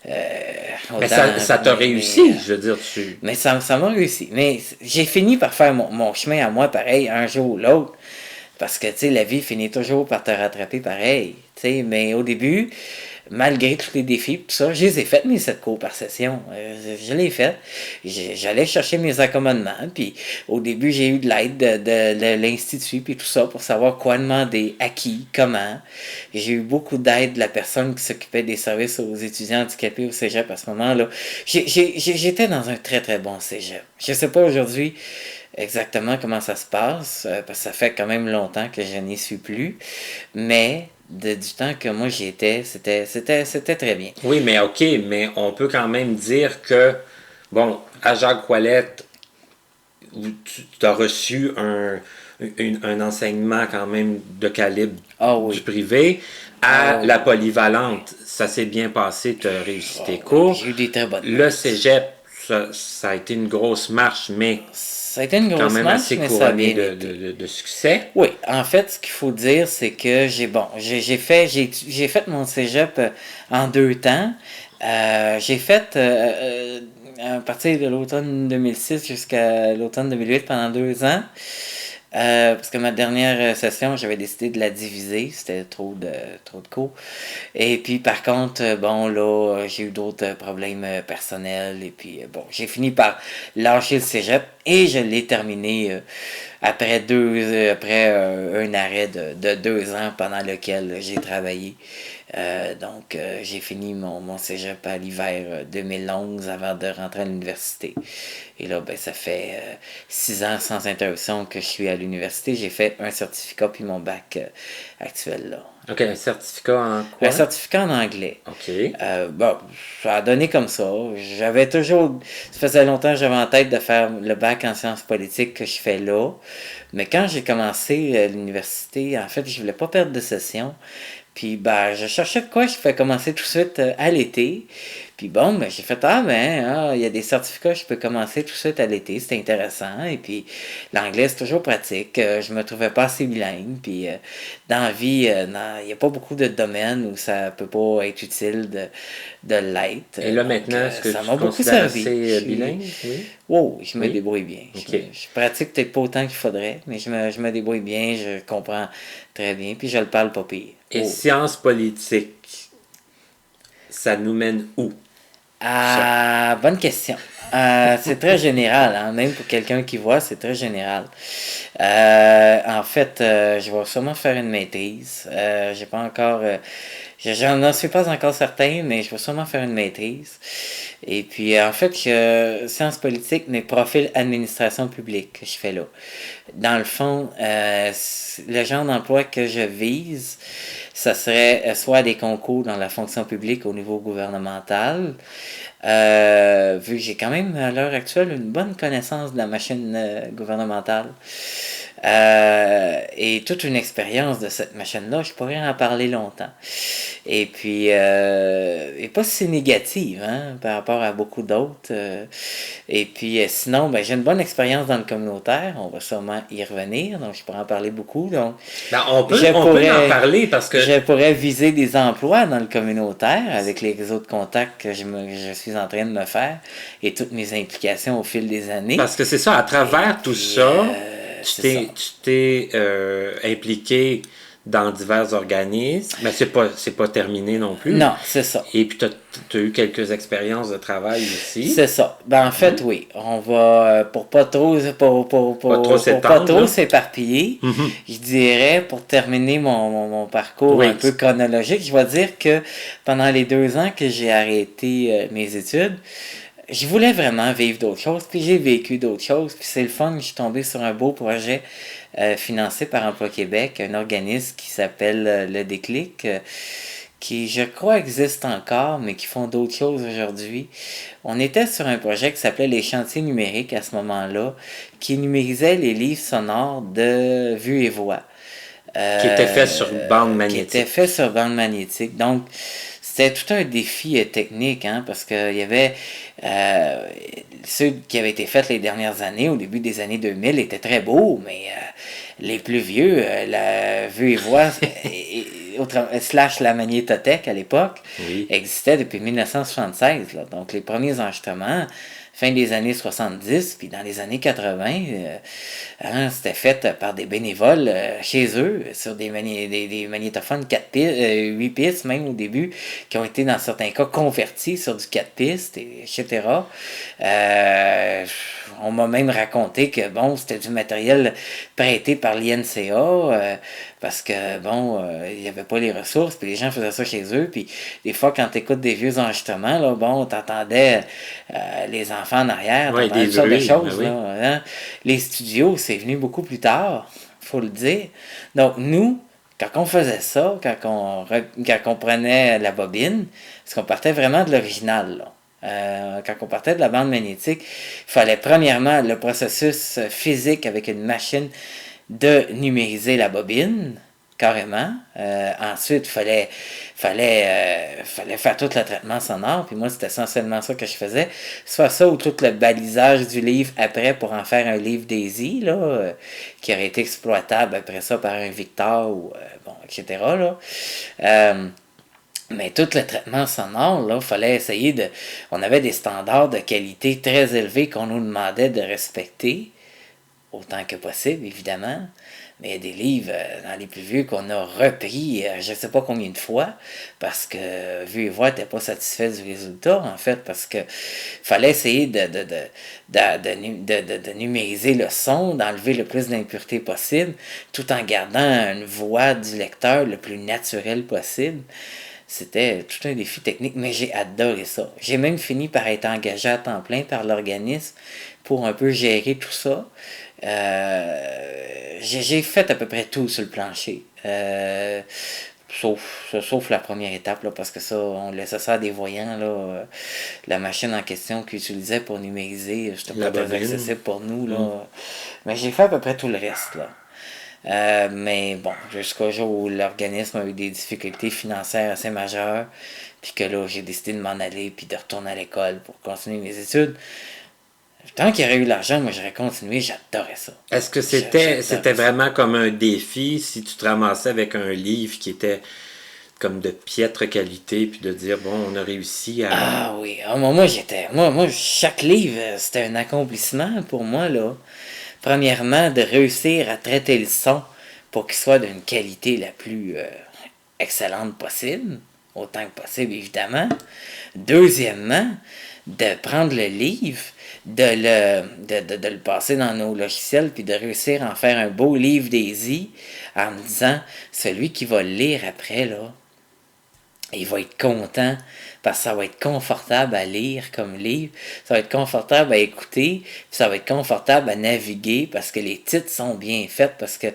Mais ça t'a réussi, je veux dire, tu... Mais ça m'a réussi. Mais j'ai fini par faire mon chemin à moi, pareil, un jour ou l'autre. Parce que, tu sais, la vie finit toujours par te rattraper pareil. Tu sais, mais au début, malgré tous les défis, tout ça, je les ai faites, mes 7 cours par session. Je l'ai fait. J'allais chercher mes accommodements. Puis au début, j'ai eu de l'aide de l'Institut, puis tout ça, pour savoir quoi demander, à qui, comment. J'ai eu beaucoup d'aide de la personne qui s'occupait des services aux étudiants handicapés au cégep à ce moment-là. J'étais dans un très, très bon cégep. Je sais pas aujourd'hui exactement comment ça se passe, parce que ça fait quand même longtemps que je n'y suis plus. Mais du temps que moi j'y étais, c'était très bien. Oui, mais OK, mais on peut quand même dire que, bon, à Jacques Ouellette, tu as reçu un enseignement quand même de calibre du privé. À la polyvalente, ça s'est bien passé, tu as réussi tes cours. J'ai eu des très bonnes Le cégep, ça a été une grosse marche, mais ça a été une grosse quand même marche, assez mais couronné de succès. Oui, en fait, ce qu'il faut dire, c'est que j'ai fait mon cégep en 2 temps. J'ai fait à partir de l'automne 2006 jusqu'à l'automne 2008 pendant 2 ans. Parce que ma dernière session, j'avais décidé de la diviser. C'était trop de cours. Et puis, par contre, bon, là, j'ai eu d'autres problèmes personnels. Et puis, bon, j'ai fini par lâcher le cégep et je l'ai terminé après un arrêt de 2 ans pendant lequel j'ai travaillé. Donc, j'ai fini mon cégep à l'hiver 2011 avant de rentrer à l'université. Et là, ben, ça fait 6 ans sans interruption que je suis à l'université. J'ai fait un certificat puis mon bac actuel, là. OK, un certificat en quoi? Un certificat en anglais. OK. Bon, ça a donné comme ça. J'avais toujours... Ça faisait longtemps que j'avais en tête de faire le bac en sciences politiques que je fais là. Mais quand j'ai commencé l'université, en fait, je voulais pas perdre de session. Puis, ben, je cherchais de quoi je fais commencer tout de suite à l'été. Puis bon, ben, j'ai fait, il y a des certificats, je peux commencer tout de suite à l'été, c'est intéressant. Et puis, l'anglais, c'est toujours pratique. Je me trouvais pas assez bilingue. Puis, dans la vie, il n'y a pas beaucoup de domaines où ça peut pas être utile de l'être. Et là, maintenant, est-ce que ça tu m'a te beaucoup considères servi. assez bilingue? Oui. Oh, je me Oui. débrouille bien. Okay. Je pratique peut-être pas autant qu'il faudrait, mais je me débrouille bien, je comprends très bien, puis je le parle pas pire. Et sciences politiques, ça nous mène où? Ah, bonne question. C'est très général, hein? Même pour quelqu'un qui voit, c'est très général. En fait, je vais sûrement faire une maîtrise. J'ai pas encore... j'en suis pas encore certain, mais je vais sûrement faire une maîtrise. Et puis, en fait, sciences politiques, mais profil administration publique que je fais là. Dans le fond, le genre d'emploi que je vise, ça serait soit des concours dans la fonction publique au niveau gouvernemental, vu que j'ai quand même à l'heure actuelle une bonne connaissance de la machine gouvernementale. Et toute une expérience de cette machine-là, je pourrais en parler longtemps. Et puis, et pas si négative, hein, par rapport à beaucoup d'autres. Et puis, sinon, ben, j'ai une bonne expérience dans le communautaire. On va sûrement y revenir, donc je pourrais en parler beaucoup. Donc, ben, on peut en parler parce que... Je pourrais viser des emplois dans le communautaire avec les autres contacts que je suis en train de me faire et toutes mes implications au fil des années. Parce que c'est ça, à travers tout ça, tu t'es impliqué dans divers organismes, mais c'est pas terminé non plus. Non, c'est ça. Et puis, tu as eu quelques expériences de travail aussi. C'est ça. Ben, en fait, oui. On va, pour pas trop s'éparpiller, je dirais, pour terminer mon parcours un peu chronologique, je vais dire que pendant les 2 ans que j'ai arrêté mes études, je voulais vraiment vivre d'autres choses, puis j'ai vécu d'autres choses, puis c'est le fun, je suis tombé sur un beau projet financé par Emploi Québec, un organisme qui s'appelle Le Déclic, qui, je crois, existe encore, mais qui font d'autres choses aujourd'hui. On était sur un projet qui s'appelait les chantiers numériques à ce moment-là, qui numérisait les livres sonores de Vue et Voix. Qui était fait sur bande magnétique. Qui était fait sur bande magnétique. Donc, c'était tout un défi technique, hein, parce qu'il y avait ceux qui avaient été faits les dernières années, au début des années 2000, étaient très beaux, mais les plus vieux, la Vue et Voix, slash la magnétothèque à l'époque, Oui. existait depuis 1976. Là. Donc les premiers enregistrements, fin des années 70, puis dans les années 80, c'était fait par des bénévoles chez eux, sur des magnétophones 4 pistes, 8 pistes même au début, qui ont été dans certains cas convertis sur du 4 pistes, etc. On m'a même raconté que bon, c'était du matériel prêté par l'INCA, parce que bon, il n'y avait pas les ressources, puis les gens faisaient ça chez eux, puis des fois quand tu écoutes des vieux enregistrements, là, bon, t'entendais les enfants en arrière, Ouais, t'entendais des toutes sortes de bruits, choses, ben oui. là, hein. Les studios, c'est venu beaucoup plus tard, faut le dire. Donc nous, quand on faisait ça, quand on prenait la bobine, parce qu'on partait vraiment de l'original, là. Quand on partait de la bande magnétique, il fallait premièrement le processus physique avec une machine de numériser la bobine, carrément. Ensuite, il fallait faire tout le traitement sonore. Puis moi, c'était essentiellement ça que je faisais. Soit ça ou tout le balisage du livre après pour en faire un livre Daisy, là, qui aurait été exploitable après ça par un Victor, ou bon, etc. Là. Mais tout le traitement sonore, là, fallait essayer de... On avait des standards de qualité très élevés qu'on nous demandait de respecter, autant que possible, évidemment. Mais il y a des livres, dans les plus vieux, qu'on a repris je ne sais pas combien de fois, parce que Vue et Voix n'était pas satisfait du résultat, en fait, parce que fallait essayer de numériser le son, d'enlever le plus d'impuretés possible, tout en gardant une voix du lecteur le plus naturelle possible. C'était tout un défi technique, mais j'ai adoré ça. J'ai même fini par être engagé à temps plein par l'organisme pour un peu gérer tout ça. J'ai fait à peu près tout sur le plancher. Sauf la première étape, là, parce que ça, on laissait ça à des voyants. Là, la machine en question qu'ils utilisaient pour numériser, c'était pas très accessible pour nous. Là. Mais j'ai fait à peu près tout le reste. Là. Mais bon, jusqu'au jour où l'organisme a eu des difficultés financières assez majeures, puis que là, j'ai décidé de m'en aller, puis de retourner à l'école pour continuer mes études. Tant qu'il y aurait eu l'argent, moi j'aurais continué, j'adorais ça. Est-ce que c'était vraiment comme un défi si tu te ramassais avec un livre qui était comme de piètre qualité, puis de dire, bon, on a réussi à... Ah oui, moi, chaque livre, c'était un accomplissement pour moi, là. Premièrement, de réussir à traiter le son pour qu'il soit d'une qualité la plus excellente possible, autant que possible, évidemment. Deuxièmement, de prendre le livre, de le passer dans nos logiciels, puis de réussir à en faire un beau livre Daisy, en me disant, celui qui va le lire après, là, il va être content, parce que ça va être confortable à lire comme livre, ça va être confortable à écouter, puis ça va être confortable à naviguer, parce que les titres sont bien faits, parce que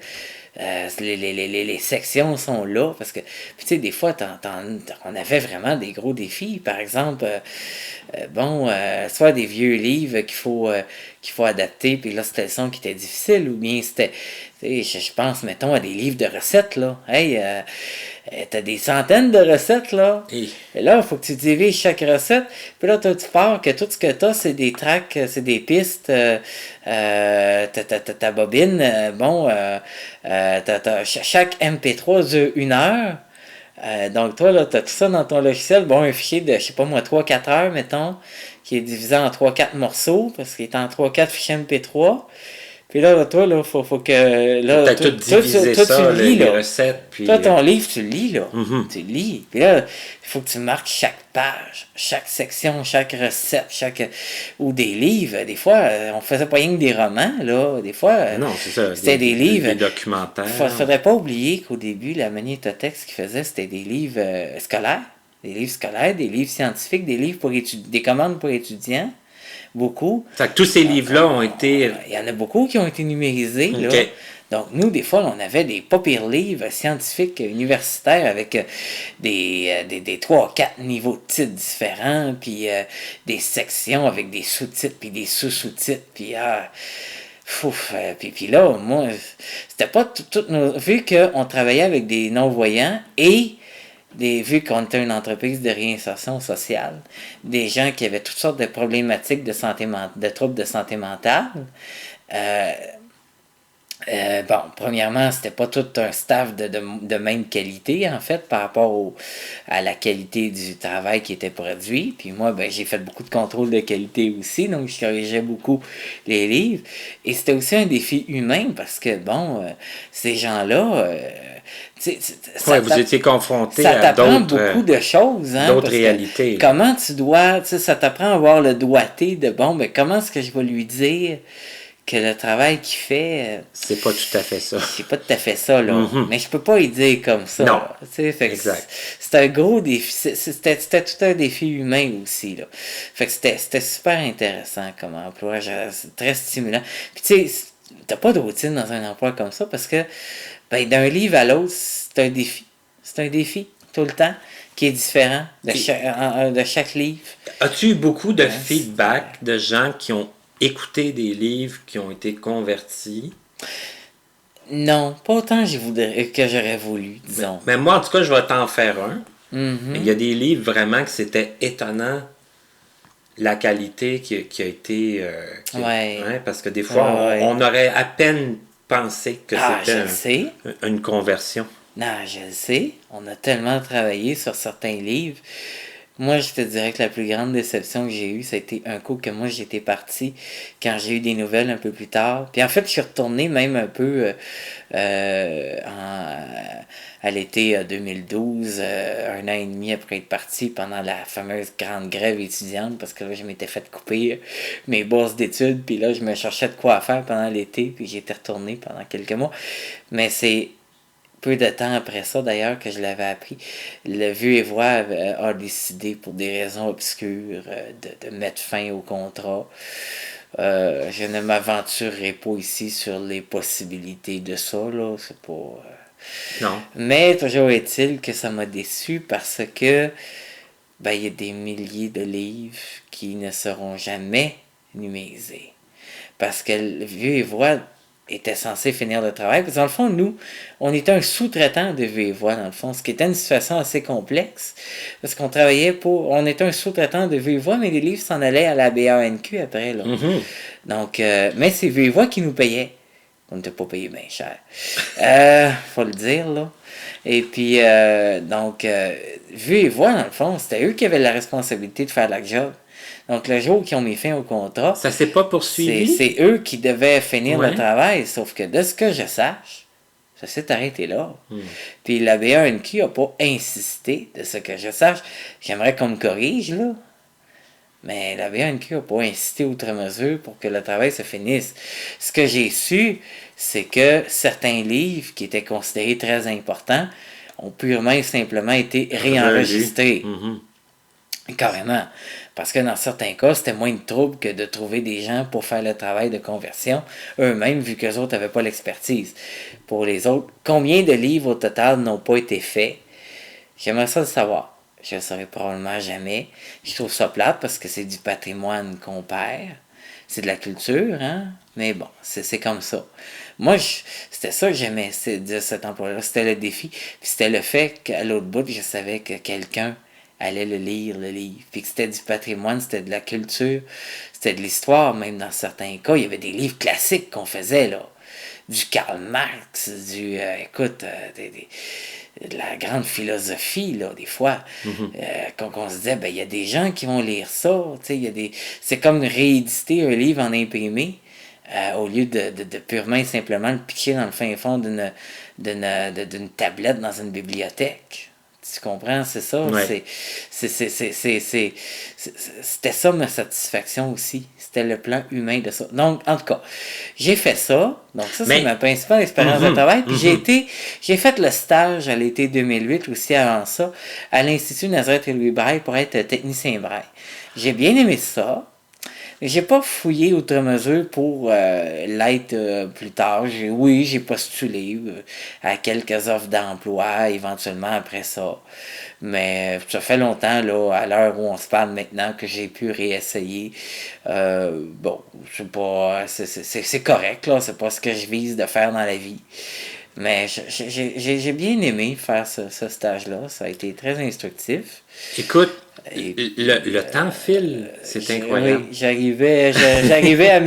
les sections sont là, parce que, puis tu sais, des fois, on avait vraiment des gros défis. Par exemple, soit des vieux livres qu'il faut adapter, puis là, c'était le son qui était difficile, ou bien c'était, je pense, mettons, à des livres de recettes, là. Hey, t'as des centaines de recettes, là. Et là, il faut que tu divises chaque recette. Puis là, tu pars que tout ce que t'as, c'est des tracks, c'est des pistes. Ta bobine, chaque MP3 dure 1 heure. Donc, toi, là, t'as tout ça dans ton logiciel. Bon, un fichier de, je sais pas moi, 3-4 heures, mettons, qui est divisé en 3-4 morceaux, parce qu'il est en 3-4 fichiers MP3. Puis là, toi, là, faut que... Là, t'as tout divisé ça, les recettes, puis... Toi, ton livre, tu le lis, là. Mm-hmm. Tu le lis. Puis là, il faut que tu marques chaque page, chaque section, chaque recette, ou des livres. Des fois, on faisait pas rien que des romans, là. Des fois, non, c'est ça, c'était des livres. Des documentaires. Faudrait pas oublier qu'au début, la magnétothèque, ce qu'ils faisait, c'était des livres scolaires. Des livres scolaires, des livres scientifiques, des livres pour des commandes pour étudiants. Beaucoup. Ça, tous ces livres-là ont été... Il y en a beaucoup qui ont été numérisés. Là. Donc, nous, des fois, on avait des pas pires livres scientifiques universitaires avec des 3-4 niveaux de titres différents, puis des sections avec des sous-titres, puis des sous-sous-titres, puis... puis là, moi, c'était pas tout nos... Vu qu'on travaillait avec des non-voyants et vu qu'on était une entreprise de réinsertion sociale, des gens qui avaient toutes sortes de problématiques de troubles de santé mentale. Euh, bon, premièrement, c'était pas tout un staff de même qualité, en fait, par rapport à la qualité du travail qui était produit. Puis moi, ben, j'ai fait beaucoup de contrôle de qualité aussi, donc je corrigeais beaucoup les livres. Et c'était aussi un défi humain parce que, bon, ces gens-là, Ouais, vous étiez confronté ça à t'apprend beaucoup de choses, hein, d'autres parce réalités. que comment tu dois, ça t'apprend à avoir le doigté de, bon, ben, comment est-ce que je vais lui dire que le travail qu'il fait, c'est pas tout à fait ça. c'est pas tout à fait ça, là. Mm-hmm. Mais je peux pas y dire comme ça. Non. Là. Fait Exact. c'est un gros défi. C'était tout un défi humain aussi, là. Fait que c'était super intéressant comme emploi. C'est très stimulant. Puis tu sais, t'as pas de routine dans un emploi comme ça parce que ben, d'un livre à l'autre, c'est un défi. C'est un défi tout le temps qui est différent de chaque livre. As-tu eu beaucoup de feedback de gens qui ont écouté des livres qui ont été convertis? Non, pas autant que j'aurais voulu, disons. Mais moi, en tout cas, je vais t'en faire un. Mm-hmm. Il y a des livres vraiment que c'était étonnant la qualité qui a été... Ouais. Hein, parce que des fois, Ouais. on aurait à peine pensé que c'était une conversion. Non, je le sais. On a tellement travaillé sur certains livres. Moi, je te dirais que la plus grande déception que j'ai eue, ça a été un coup que moi, j'étais parti quand j'ai eu des nouvelles un peu plus tard. Puis en fait, je suis retourné même un peu à l'été 2012, un an et demi après être parti pendant la fameuse grande grève étudiante, parce que là, je m'étais fait couper mes bourses d'études, puis là, je me cherchais de quoi faire pendant l'été, puis j'étais retourné pendant quelques mois. Mais c'est peu de temps après ça, d'ailleurs, que je l'avais appris, le Vieux et Voix a décidé, pour des raisons obscures, de mettre fin au contrat. Je ne m'aventurerai pas ici sur les possibilités de ça, là. C'est pas... Non. Mais toujours est-il que ça m'a déçu parce que ben, il y a des milliers de livres qui ne seront jamais numérisés. Parce que le Vieux et Voix était censé finir le travail. Parce que dans le fond, nous, on était un sous-traitant de Vieux et Voix, dans le fond, ce qui était une situation assez complexe. Parce qu'on travaillait pour... On était un sous-traitant de Vieux et Voix, mais les livres s'en allaient à la BANQ après, là. Mm-hmm. Donc, mais c'est Vieux et Voix qui nous payait. On n'était pas payé bien cher. Faut le dire, là. Et puis, donc, Vieux et Voix, dans le fond, c'était eux qui avaient la responsabilité de faire la job. Donc, le jour qu'ils ont mis fin au contrat, ça s'est pas poursuivi? C'est eux qui devaient finir le travail, sauf que de ce que je sache, ça s'est arrêté là. Puis la BANQ n'a pas insisté, de ce que je sache. J'aimerais qu'on me corrige, là. Mais la BANQ n'a pas insisté outre mesure pour que le travail se finisse. Ce que j'ai su, c'est que certains livres qui étaient considérés très importants ont purement et simplement été réenregistrés. Carrément. Parce que dans certains cas, c'était moins de trouble que de trouver des gens pour faire le travail de conversion eux-mêmes, vu qu'eux autres n'avaient pas l'expertise. Pour les autres, combien de livres au total n'ont pas été faits? J'aimerais ça le savoir. Je ne le saurais probablement jamais. Je trouve ça plate parce que c'est du patrimoine qu'on perd. C'est de la culture, hein? Mais bon, c'est comme ça. Moi, c'était ça que j'aimais de cet emploi-là. C'était le défi. Puis c'était le fait qu'à l'autre bout, je savais que quelqu'un allait le livre. Puis que c'était du patrimoine, c'était de la culture, c'était de l'histoire, même dans certains cas. Il y avait des livres classiques qu'on faisait, là. Du Karl Marx, de la grande philosophie, là, des fois. Qu'on se disait, ben, il y a des gens qui vont lire ça, c'est comme rééditer un livre en imprimé, au lieu de purement et simplement le pitcher dans le fin fond d'une tablette dans une bibliothèque. Tu comprends? C'est ça. Ouais. C'était ça ma satisfaction aussi. C'était le plan humain de ça. Donc, en tout cas, j'ai fait ça. Donc, ça, c'est ma principale expérience de travail. Puis j'ai fait le stage à l'été 2008 aussi avant ça à l'Institut Nazareth et Louis Braille pour être technicien Braille. J'ai bien aimé ça. J'ai pas fouillé outre mesure pour l'être plus tard. J'ai postulé à quelques offres d'emploi éventuellement après ça. Mais ça fait longtemps, là, à l'heure où on se parle maintenant, que j'ai pu réessayer. Bon, c'est pas. C'est correct, là. C'est pas ce que je vise de faire dans la vie. Mais j'ai bien aimé faire ce stage-là. Ça a été très instructif. Écoute, Et le temps file, c'est incroyable. Oui, j'arrivais à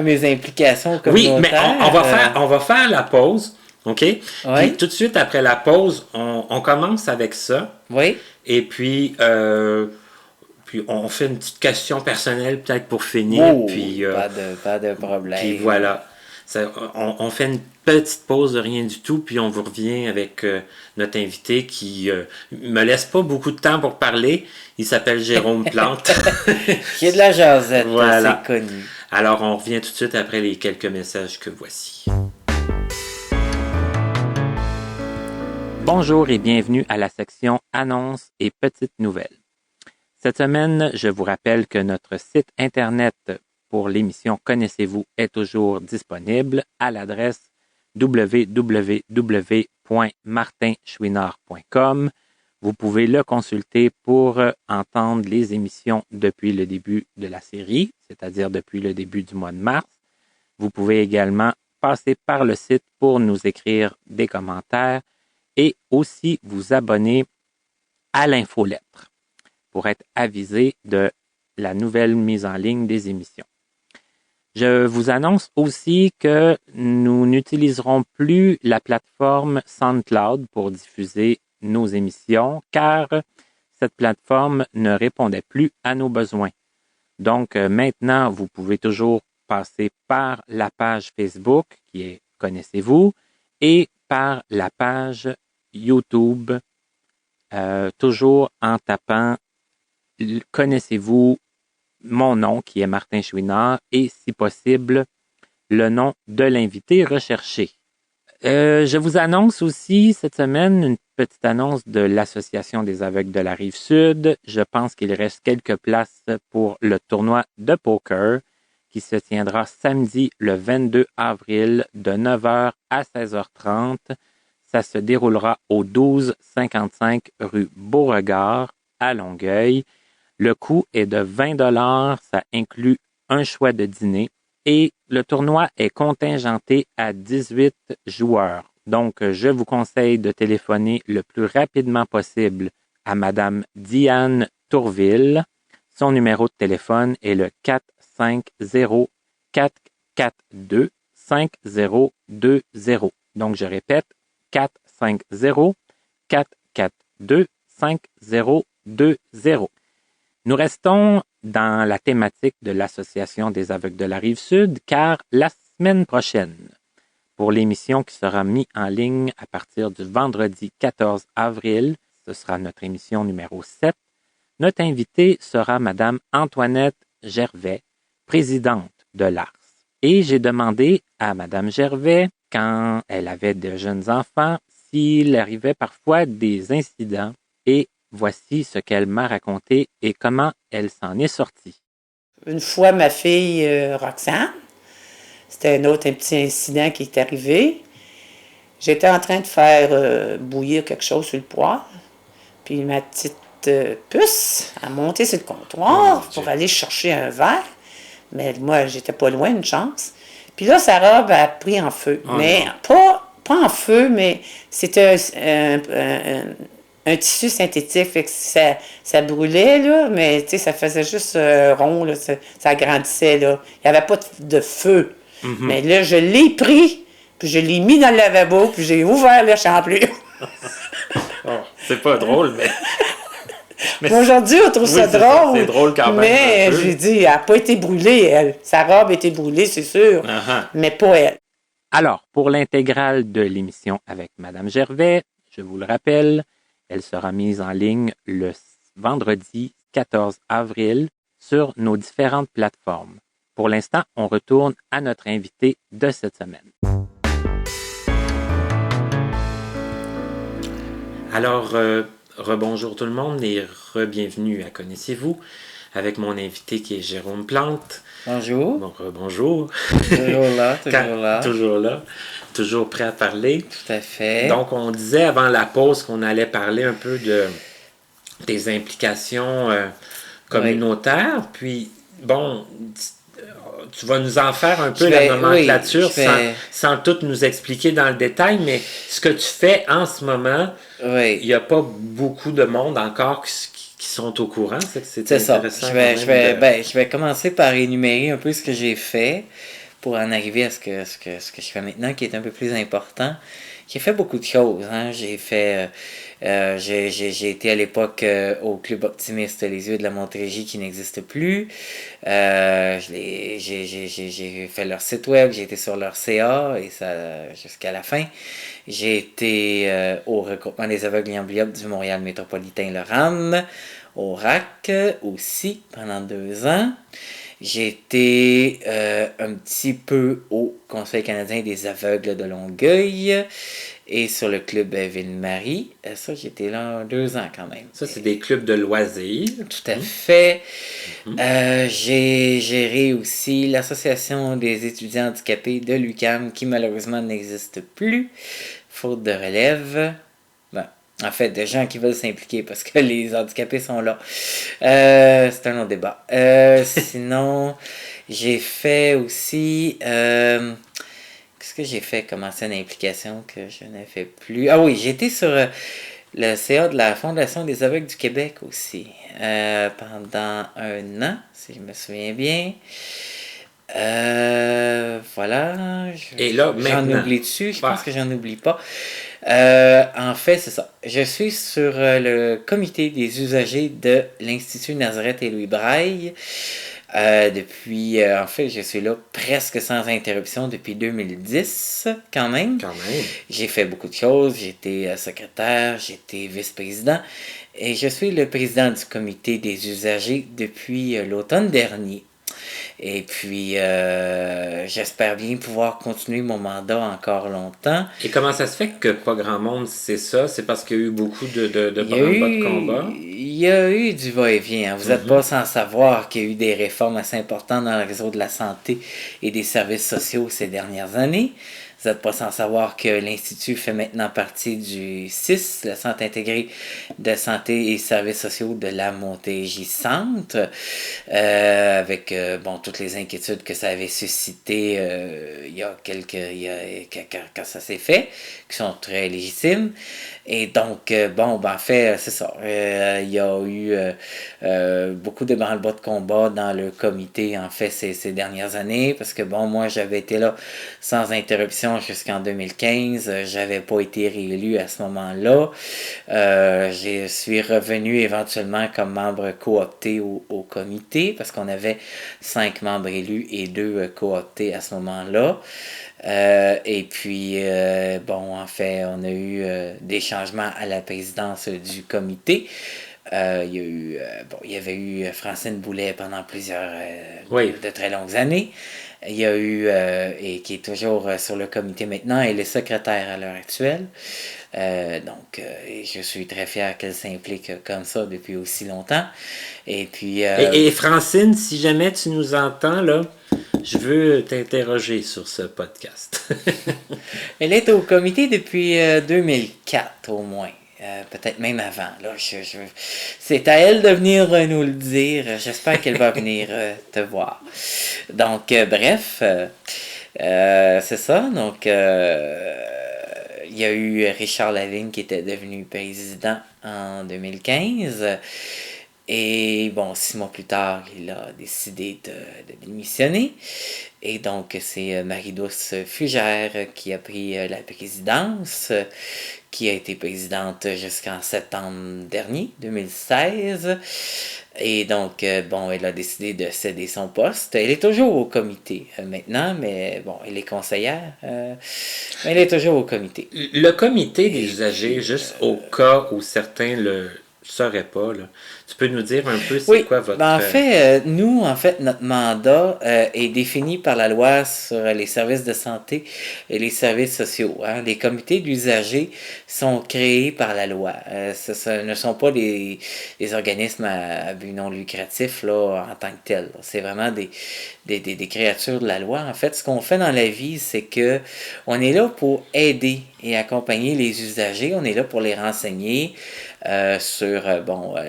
mes implications Oui, mais communautaires. on va faire la pause, OK? Puis Oui, tout de suite après la pause, on commence avec ça. oui. Et puis on fait une petite question personnelle peut-être pour finir. Oh, pas de Puis problème. voilà. On fait une petite pause de rien du tout, puis on vous revient avec notre invité qui me laisse pas beaucoup de temps pour parler. Il s'appelle Jérôme Plante. J'ai de la jasette, c'est Voilà. connu. Alors on revient tout de suite après les quelques messages que voici. Bonjour et bienvenue à la section Annonces et petites nouvelles. Cette semaine, je vous rappelle que notre site Internet pour l'émission Connaissez-vous est toujours disponible à l'adresse www.martinchouinard.com. Vous pouvez le consulter pour entendre les émissions depuis le début de la série, c'est-à-dire depuis le début du mois de mars. Vous pouvez également passer par le site pour nous écrire des commentaires et aussi vous abonner à l'infolettre pour être avisé de la nouvelle mise en ligne des émissions. Je vous annonce aussi que nous n'utiliserons plus la plateforme SoundCloud pour diffuser nos émissions car cette plateforme ne répondait plus à nos besoins. Donc maintenant, vous pouvez toujours passer par la page Facebook qui est Connaissez-vous et par la page YouTube, toujours en tapant Connaissez-vous mon nom qui est Martin Chouinard et si possible le nom de l'invité recherché. Je vous annonce aussi cette semaine une petite annonce de l'Association des aveugles de la Rive-Sud. Je pense qu'il reste quelques places pour le tournoi de poker qui se tiendra samedi le 22 avril de 9h à 16h30. Ça se déroulera au 1255 rue Beauregard à Longueuil. Le coût est de 20 $, ça inclut un choix de dîner et le tournoi est contingenté à 18 joueurs. Donc, je vous conseille de téléphoner le plus rapidement possible à Madame Diane Tourville. Son numéro de téléphone est le 450-442-5020. Donc, je répète, 450-442-5020. Nous restons dans la thématique de l'Association des aveugles de la Rive-Sud car la semaine prochaine, pour l'émission qui sera mise en ligne à partir du vendredi 14 avril, ce sera notre émission numéro 7, notre invitée sera Madame Antoinette Gervais, présidente de l'ARS. Et j'ai demandé à Madame Gervais, quand elle avait de jeunes enfants, s'il arrivait parfois des incidents et voici ce qu'elle m'a raconté et comment elle s'en est sortie. Une fois, ma fille Roxane, c'était un petit incident qui est arrivé. J'étais en train de faire bouillir quelque chose sur le poêle. Puis ma petite puce a monté sur le comptoir pour aller chercher un verre. Mais moi, j'étais pas loin, une chance. Puis là, sa robe a pris en feu. Mais pas en feu, mais c'était un tissu synthétique, fait que ça brûlait, là, mais ça faisait juste rond, là, ça agrandissait, là. Il n'y avait pas de feu. Mm-hmm. Mais là, je l'ai pris, puis je l'ai mis dans le lavabo, puis j'ai ouvert le champlure. Oh, c'est pas drôle, mais aujourd'hui, on trouve ça drôle. C'est drôle quand même. Mais j'ai dit, elle n'a pas été brûlée, elle. Sa robe a été brûlée, c'est sûr, mais pas elle. Alors, pour l'intégrale de l'émission avec Madame Gervais, je vous le rappelle, elle sera mise en ligne le vendredi 14 avril sur nos différentes plateformes. Pour l'instant, on retourne à notre invité de cette semaine. Alors, rebonjour tout le monde et re-bienvenue à Connaissez-vous avec mon invité qui est Jérôme Plante. Bonjour. Bon, bonjour. Toujours là. Toujours prêt à parler. Tout à fait. Donc, on disait avant la pause qu'on allait parler un peu des implications communautaires. Oui. Puis, bon, Tu vas nous en faire un peu Je vais- la nomenclature oui, je vais- sans tout nous expliquer dans le détail, mais ce que tu fais en ce moment, il Oui, n'y a pas beaucoup de monde encore qui sont au courant. C'est c'est ça. intéressant Je quand vais, même je vais, de... ben, je vais commencer par énumérer un peu ce que j'ai fait pour en arriver à ce que je fais maintenant, qui est un peu plus important. J'ai fait beaucoup de choses. Hein. J'ai été à l'époque au Club Optimiste Les Yeux de la Montérégie qui n'existe plus. J'ai fait leur site web, j'ai été sur leur CA et ça jusqu'à la fin. J'ai été au regroupement des aveugles et amblyopes du Montréal métropolitain, le RAM, au RAC aussi pendant 2 ans. J'ai été un petit peu au Conseil canadien des aveugles de Longueuil et sur le club Ville-Marie. Ça, j'étais là 2 ans quand même. Ça, c'est des clubs de loisirs. Tout à fait. J'ai géré aussi l'Association des étudiants handicapés de l'UQAM qui malheureusement n'existe plus, faute de relève. Ben, en fait, de gens qui veulent s'impliquer parce que les handicapés sont là. C'est un autre débat. Sinon, j'ai fait aussi... qu'est-ce que j'ai fait comme ancienne implication que je n'ai fait plus? Ah oui, j'étais sur le CA de la Fondation des aveugles du Québec aussi pendant 1 an, si je me souviens bien. Voilà. Et là, j'en maintenant. oublie dessus, je Bah. pense que j'en oublie pas. En fait, c'est ça. Je suis sur le comité des usagers de l'Institut Nazareth et Louis Braille. En fait, je suis là presque sans interruption depuis 2010, quand même. Quand même. J'ai fait beaucoup de choses. J'ai été secrétaire, j'ai été vice-président. Et je suis le président du comité des usagers depuis l'automne dernier. Et puis, j'espère bien pouvoir continuer mon mandat encore longtemps. Et comment ça se fait que pas grand monde sait ça? C'est parce qu'il y a eu beaucoup de Il y a branle-bas de eu, combat? il y a eu du va-et-vient. Vous n'êtes pas sans savoir qu'il y a eu des réformes assez importantes dans le réseau de la santé et des services sociaux ces dernières années. Vous n'êtes pas sans savoir que l'Institut fait maintenant partie du CIS, le Centre intégré de santé et services sociaux de la Montérégie Centre, avec toutes les inquiétudes que ça avait suscité quand ça s'est fait, qui sont très légitimes. Et donc, en fait, c'est ça. Il y a eu beaucoup de branle-bas de combat dans le comité, en fait, ces dernières années, parce que, moi, j'avais été là sans interruption jusqu'en 2015. J'avais pas été réélu à ce moment-là. Je suis revenu éventuellement comme membre coopté au comité, parce qu'on avait 5 membres élus et 2 cooptés à ce moment-là. Et puis, en fait, on a eu des changements à la présidence du comité. Il y avait eu Francine Boulet pendant plusieurs, de très longues années. Il y a eu, et qui est toujours sur le comité maintenant, elle est secrétaire à l'heure actuelle. Je suis très fier qu'elle s'implique comme ça depuis aussi longtemps. Et puis... Et Francine, si jamais tu nous entends, là, je veux t'interroger sur ce podcast. Elle est au comité depuis 2004 au moins. Peut-être même avant. Là, c'est à elle de venir nous le dire. J'espère qu'elle va venir te voir. Donc, bref, c'est ça. Donc, il y a eu Richard Lavigne qui était devenu président en 2015. Et 6 mois plus tard, il a décidé de démissionner. Et donc, c'est Marie-Douce Fugère qui a pris la présidence, qui a été présidente jusqu'en septembre dernier, 2016. Et donc, elle a décidé de céder son poste. Elle est toujours au comité maintenant, mais elle est conseillère. Mais elle est toujours au comité. Le comité des usagers, juste au cas où certains le sauraient pas, là, tu peux nous dire un peu c'est quoi votre... En fait, notre mandat est défini par la loi sur les services de santé et les services sociaux. Hein. Les comités d'usagers sont créés par la loi. Ce ne sont pas des organismes à but non lucratif là, en tant que tels. C'est vraiment des créatures de la loi. En fait, ce qu'on fait dans la vie, c'est que on est là pour aider et accompagner les usagers. On est là pour les renseigner. sur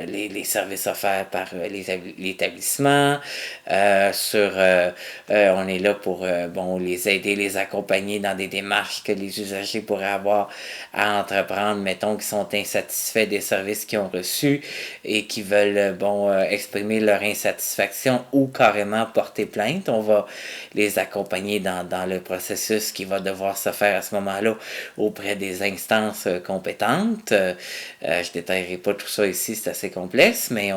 les services offerts par l'établissement, on est là pour les aider, les accompagner dans des démarches que les usagers pourraient avoir à entreprendre, mettons, qui sont insatisfaits des services qu'ils ont reçus et qui veulent exprimer leur insatisfaction ou carrément porter plainte. On va les accompagner dans le processus qui va devoir se faire à ce moment-là auprès des instances compétentes. Je détaillerai pas tout ça ici, c'est assez complexe, mais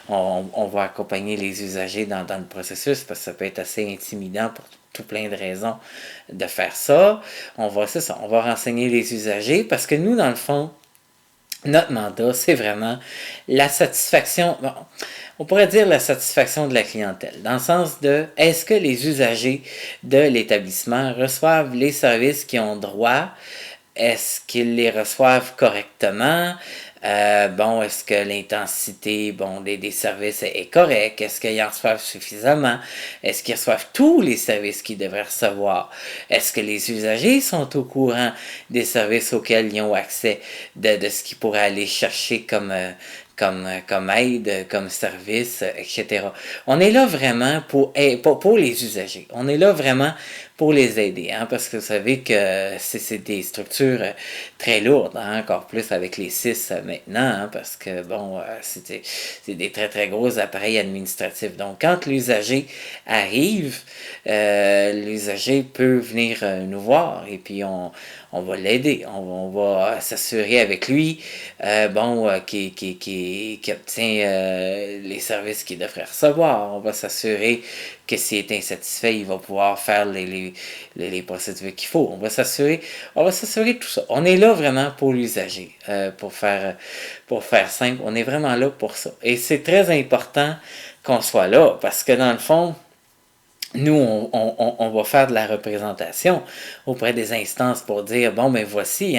on va accompagner les usagers dans le processus parce que ça peut être assez intimidant pour tout plein de raisons de faire ça. On va renseigner les usagers parce que nous, dans le fond, notre mandat, c'est vraiment la satisfaction, on pourrait dire la satisfaction de la clientèle, dans le sens de est-ce que les usagers de l'établissement reçoivent les services qu'ils ont droit, est-ce qu'ils les reçoivent correctement, est-ce que l'intensité des services est correcte, est-ce qu'ils en reçoivent suffisamment, est-ce qu'ils reçoivent tous les services qu'ils devraient recevoir, est-ce que les usagers sont au courant des services auxquels ils ont accès, de ce qu'ils pourraient aller chercher comme aide, comme service, etc. On est là vraiment pour les usagers. On est là vraiment pour les aider, parce que vous savez que c'est des structures très lourdes, encore plus avec les 6 maintenant, parce que c'est des très très gros appareils administratifs. Donc quand l'usager arrive, l'usager peut venir nous voir et puis on va l'aider, on va s'assurer avec lui qui obtient les services qu'il devrait recevoir. On va s'assurer que s'il est insatisfait, il va pouvoir faire les procédures qu'il faut. On va s'assurer de tout ça. On est là vraiment pour l'usager, pour faire simple. On est vraiment là pour ça. Et c'est très important qu'on soit là parce que dans le fond, nous, on va faire de la représentation auprès des instances pour dire, voici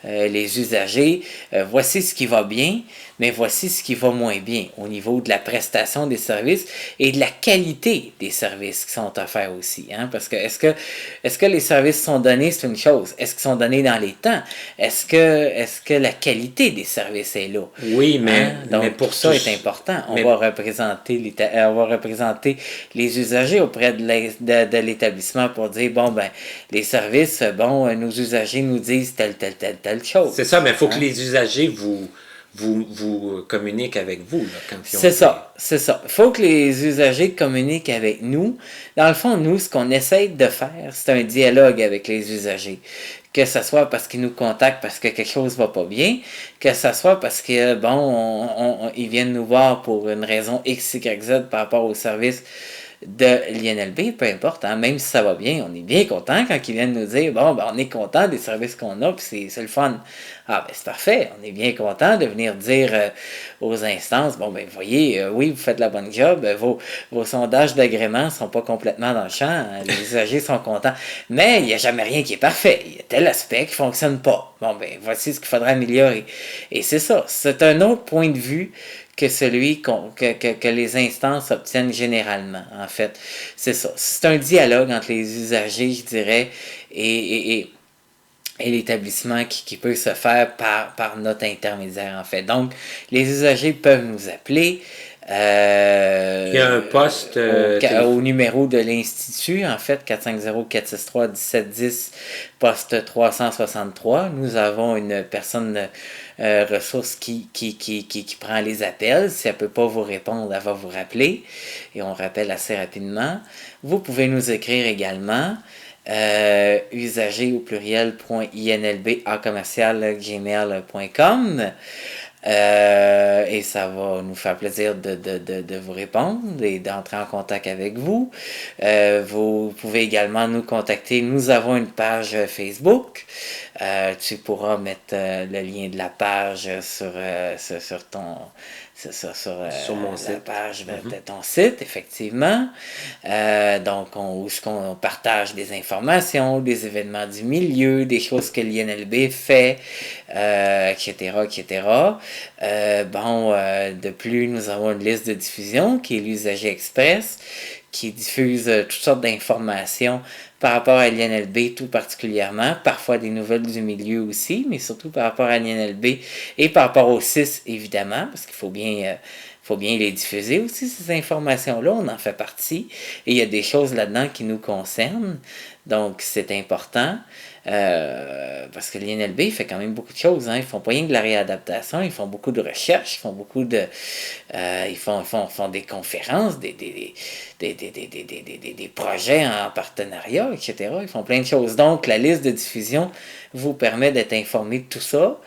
les usagers, voici ce qui va bien, mais voici ce qui va moins bien au niveau de la prestation des services et de la qualité des services qui sont offerts aussi. Parce que est-ce que les services sont donnés, c'est une chose. Est-ce qu'ils sont donnés dans les temps? Est-ce que la qualité des services est là? Oui, mais pour ça est important. On va représenter les usagers auprès de l'établissement pour dire, les services, nos usagers nous disent telle chose. C'est ça, mais il faut que les usagers vous communiquent avec vous. Là, c'est ça. Il faut que les usagers communiquent avec nous. Dans le fond, nous, ce qu'on essaie de faire, c'est un dialogue avec les usagers. Que ce soit parce qu'ils nous contactent parce que quelque chose va pas bien, que ce soit parce que, ils viennent nous voir pour une raison X, Y, Z par rapport au service de l'INLB, peu importe, même si ça va bien, on est bien content quand ils viennent nous dire on est content des services qu'on a, puis c'est le fun. C'est parfait, on est bien content de venir dire aux instances, voyez, oui, vous faites la bonne job, vos sondages d'agrément sont pas complètement dans le champ, les usagers sont contents, mais il n'y a jamais rien qui est parfait, il y a tel aspect qui fonctionne pas. Voici ce qu'il faudra améliorer. Et c'est ça, c'est un autre point de vue que celui que les instances obtiennent généralement, en fait. C'est ça. C'est un dialogue entre les usagers, je dirais, et l'établissement qui peut se faire par notre intermédiaire, en fait. Donc, les usagers peuvent nous appeler. Il y a un poste au numéro de l'Institut, en fait, 450-463-1710, poste 363. Nous avons une personne ressource qui prend les appels. Si elle ne peut pas vous répondre, elle va vous rappeler et on rappelle assez rapidement. Vous pouvez nous écrire également usager au pluriel.inlb@gmail.com. Et ça va nous faire plaisir de vous répondre et d'entrer en contact avec vous. Vous pouvez également nous contacter. Nous avons une page Facebook. Tu pourras mettre le lien de la page sur mon site. La page de ton site, effectivement. Donc, où on partage des informations, des événements du milieu, des choses que l'INLB fait, etc., etc. De plus, nous avons une liste de diffusion qui est l'Usager Express, qui diffuse toutes sortes d'informations par rapport à l'INLB tout particulièrement, parfois des nouvelles du milieu aussi, mais surtout par rapport à l'INLB et par rapport au CIS, évidemment, parce qu'il faut bien les diffuser aussi, ces informations-là, on en fait partie, et il y a des choses là-dedans qui nous concernent, donc c'est important. Parce que l'INLB fait quand même beaucoup de choses. Hein. Ils font pas rien que de la réadaptation, ils font beaucoup de recherches, ils font beaucoup de. Ils font des conférences, des projets en partenariat, etc. Ils font plein de choses. Donc, la liste de diffusion vous permet d'être informé de tout ça.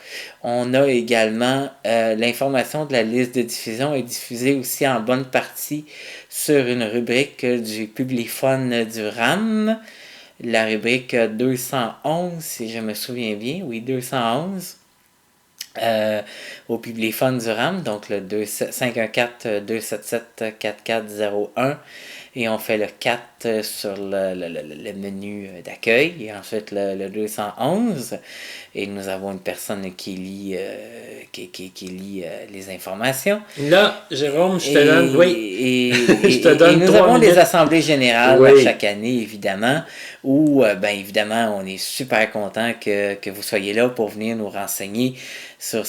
On a également l'information de la liste de diffusion est diffusée aussi en bonne partie sur une rubrique du Publiphone du RAM. La rubrique 211, si je me souviens bien, oui, 211, au Publiphone du RAM, donc le 514-277-4401, et on fait le 4 sur le menu d'accueil, et ensuite le 211, et nous avons une personne qui lit, les informations. Là, Jérôme, je te donne, oui, je te donne et nous avons des assemblées générales chaque année, évidemment, où, évidemment, on est super content que vous soyez là pour venir nous renseigner sur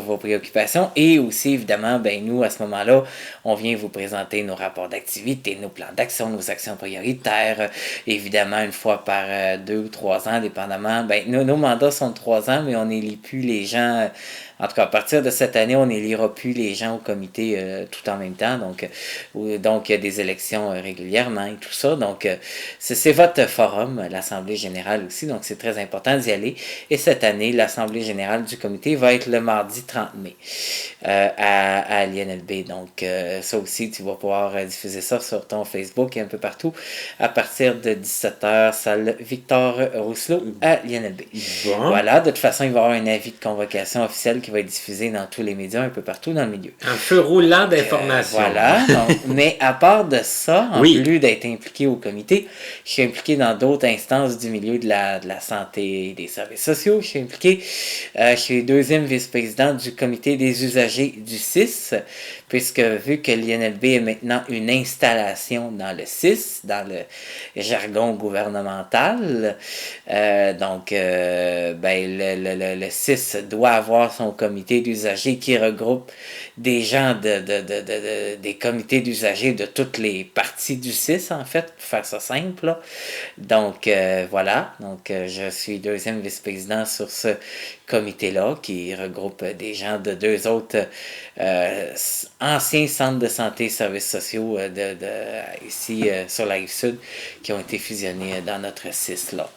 vos préoccupations. Et aussi, évidemment, nous, à ce moment-là, on vient vous présenter nos rapports d'activité, nos plans d'action, nos actions prioritaires. Évidemment, une fois par 2 ou 3 ans, dépendamment. Nos mandats sont de 3 ans, mais on n'élit plus les gens. En tout cas, à partir de cette année, on n'élira plus les gens au comité tout en même temps. Donc, il y a des élections régulièrement et tout ça. Donc, c'est votre forum, l'Assemblée générale aussi. Donc, c'est très important d'y aller. Et cette année, l'Assemblée générale du comité va être le mardi 30 mai à l'INLB. Donc, ça aussi, tu vas pouvoir diffuser ça sur ton Facebook et un peu partout à partir de 17h, salle Victor Rousselot à l'INLB. Bon. Voilà, de toute façon, il va y avoir un avis de convocation officiel qui va être diffusé dans tous les médias un peu partout dans le milieu. Un feu roulant d'informations. Voilà. Donc, mais à part de ça, en plus d'être impliqué au comité, je suis impliqué dans d'autres instances du milieu de la santé et des services sociaux. Je suis impliqué, je suis deuxième vice-président du comité des usagers du CIS, puisque vu que l'INLB est maintenant une installation dans le CIS, dans le jargon gouvernemental, le CIS doit avoir son comité d'usagers qui regroupe des gens des comités d'usagers de toutes les parties du CIS, en fait, pour faire ça simple. Là. Donc, voilà. Donc, je suis deuxième vice-président sur ce comité-là qui regroupe des gens de 2 autres anciens centres de santé et services sociaux ici sur la Rive-Sud qui ont été fusionnés dans notre CIS-là.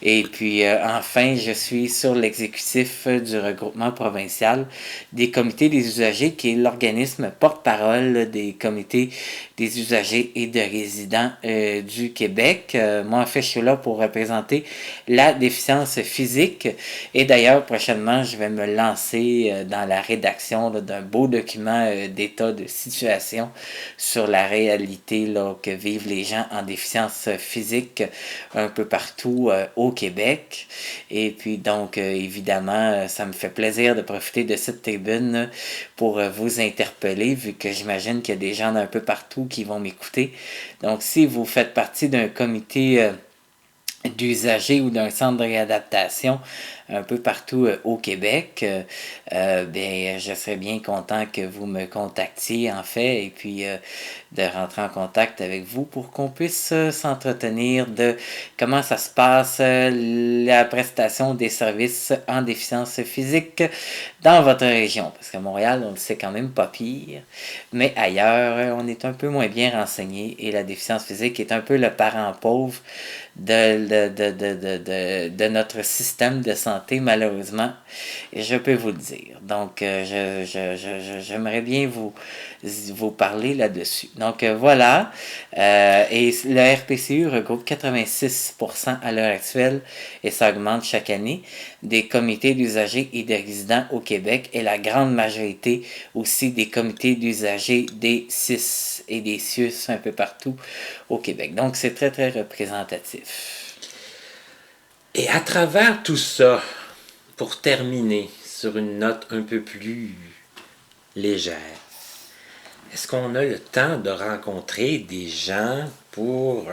Et puis, enfin, je suis sur l'exécutif du regroupement provincial des comités des usagers qui est l'organisme porte-parole des comités des usagers et de résidents du Québec. Moi, en fait, je suis là pour représenter la déficience physique. Et d'ailleurs, prochainement, je vais me lancer dans la rédaction d'un beau document d'état de situation sur la réalité que vivent les gens en déficience physique un peu partout au Québec. Et puis, donc, évidemment, ça me fait plaisir de profiter de cette tribune pour vous interpeller, vu que j'imagine qu'il y a des gens d'un peu partout qui vont m'écouter. Donc, si vous faites partie d'un comité d'usagers ou d'un centre de réadaptation un peu partout au Québec, je serais bien content que vous me contactiez en fait et puis de rentrer en contact avec vous pour qu'on puisse s'entretenir de comment ça se passe la prestation des services en déficience physique dans votre région. Parce qu'à Montréal, on le sait quand même pas pire, mais ailleurs, on est un peu moins bien renseigné et la déficience physique est un peu le parent pauvre de notre système de santé, malheureusement, et je peux vous le dire. Donc, j'aimerais bien vous parler là-dessus. Donc, voilà. Et le RPCU regroupe 86% à l'heure actuelle, et ça augmente chaque année, des comités d'usagers et de résidents au Québec, et la grande majorité aussi des comités d'usagers des CIS et des CIUS un peu partout au Québec. Donc, c'est très, très représentatif. Et à travers tout ça, pour terminer sur une note un peu plus légère, Est-ce qu'on a le temps de rencontrer des gens pour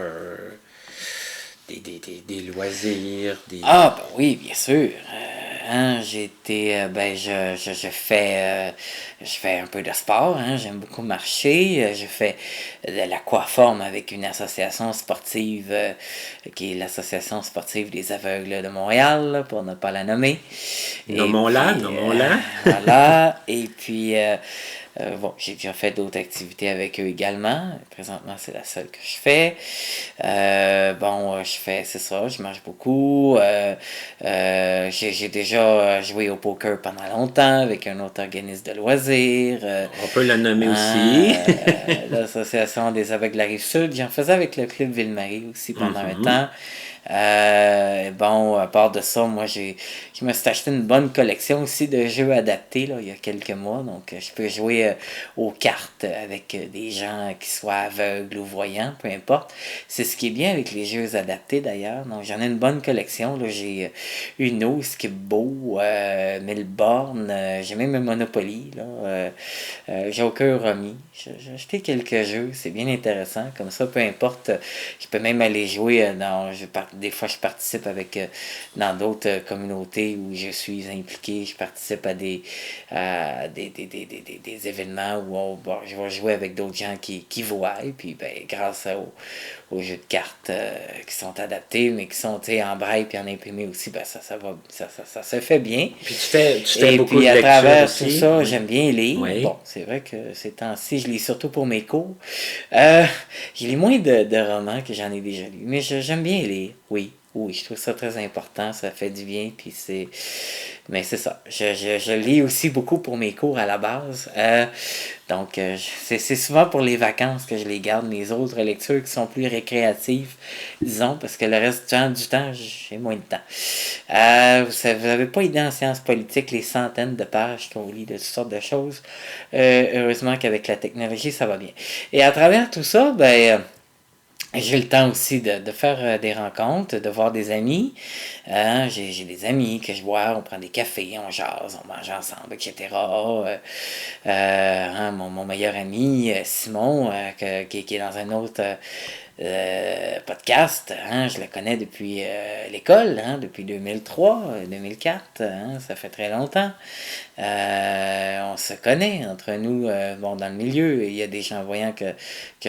des loisirs, Ah, ben oui, bien sûr. J'ai été, je fais un peu de sport, hein, j'aime beaucoup marcher. Je fais de l'aquaforme avec une association sportive qui est l'Association sportive des aveugles de Montréal, là, pour ne pas la nommer. Nommons-la, puis, nommons-la. voilà. Et puis, bon, j'ai déjà fait d'autres activités avec eux également. Présentement, c'est la seule que je fais. Je fais, c'est ça, je marche beaucoup. J'ai déjà joué au poker pendant longtemps avec un autre organisme de loisirs. On peut la nommer aussi. L'Association des aveugles de la Rive-Sud. J'en faisais avec le Club Ville-Marie aussi pendant un Mhm. temps. À part de ça, moi, je me suis acheté une bonne collection aussi de jeux adaptés là, il y a quelques mois. Donc, je peux jouer aux cartes avec des gens qui soient aveugles ou voyants, peu importe. C'est ce qui est bien avec les jeux adaptés d'ailleurs. Donc, j'en ai une bonne collection. Là. J'ai Uno, Skip-Bo, Milborn, j'ai même un Monopoly. Là, Joker Rummy. J'ai acheté quelques jeux, c'est bien intéressant. Comme ça, peu importe, je peux même aller jouer des fois, je participe dans d'autres communautés où je suis impliqué. Je participe à des événements où je vais jouer avec d'autres gens qui voient. Et puis, grâce aux jeux de cartes qui sont adaptés, mais qui sont en braille et en imprimé aussi, ça se fait bien. Puis tu fais Et beaucoup puis de à lecture travers tout aussi. ça, Oui. j'aime bien lire. Oui. Bon, c'est vrai que ces temps-ci, je lis surtout pour mes cours. Je lis moins de romans que j'en ai déjà lu, mais j'aime bien lire, oui. Oui, je trouve ça très important, ça fait du bien, puis c'est... Mais c'est ça, je lis aussi beaucoup pour mes cours à la base. C'est souvent pour les vacances que je les garde, mes autres lectures qui sont plus récréatives, disons, parce que le reste du temps, j'ai moins de temps. Vous n'avez pas idée en sciences politiques les centaines de pages qu'on lit de toutes sortes de choses. Heureusement qu'avec la technologie, ça va bien. Et à travers tout ça, j'ai le temps aussi de faire des rencontres, de voir des amis. J'ai des amis que je vois, on prend des cafés, on jase, on mange ensemble, etc. Mon meilleur ami, Simon, qui est dans un autre podcast, je le connais depuis l'école, depuis 2003, 2004, ça fait très longtemps. On se connaît entre nous, dans le milieu. Il y a des gens voyants que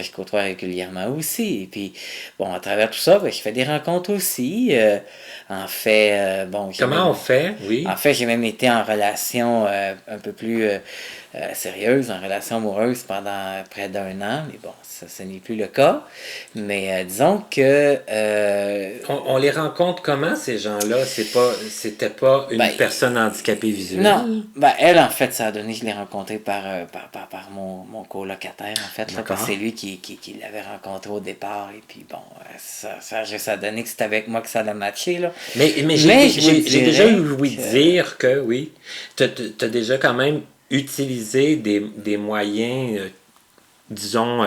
je côtoie régulièrement aussi. Et puis, à travers tout ça, je fais des rencontres aussi. Comment on fait? Oui. En fait, j'ai même été en relation un peu plus sérieuse, en relation amoureuse pendant près d'un an. Mais bon, ça n'est plus le cas. Mais disons que... On les rencontre comment, ces gens-là? C'était pas une personne handicapée visuelle? Non, elle, en fait, ça a donné, je l'ai rencontrée par mon colocataire, en fait, là, parce que c'est lui qui l'avait rencontré au départ, et puis ça a donné que c'était avec moi que ça a matché, là. Mais j'ai déjà ouï dire que, oui, t'as déjà quand même utilisé des moyens, disons,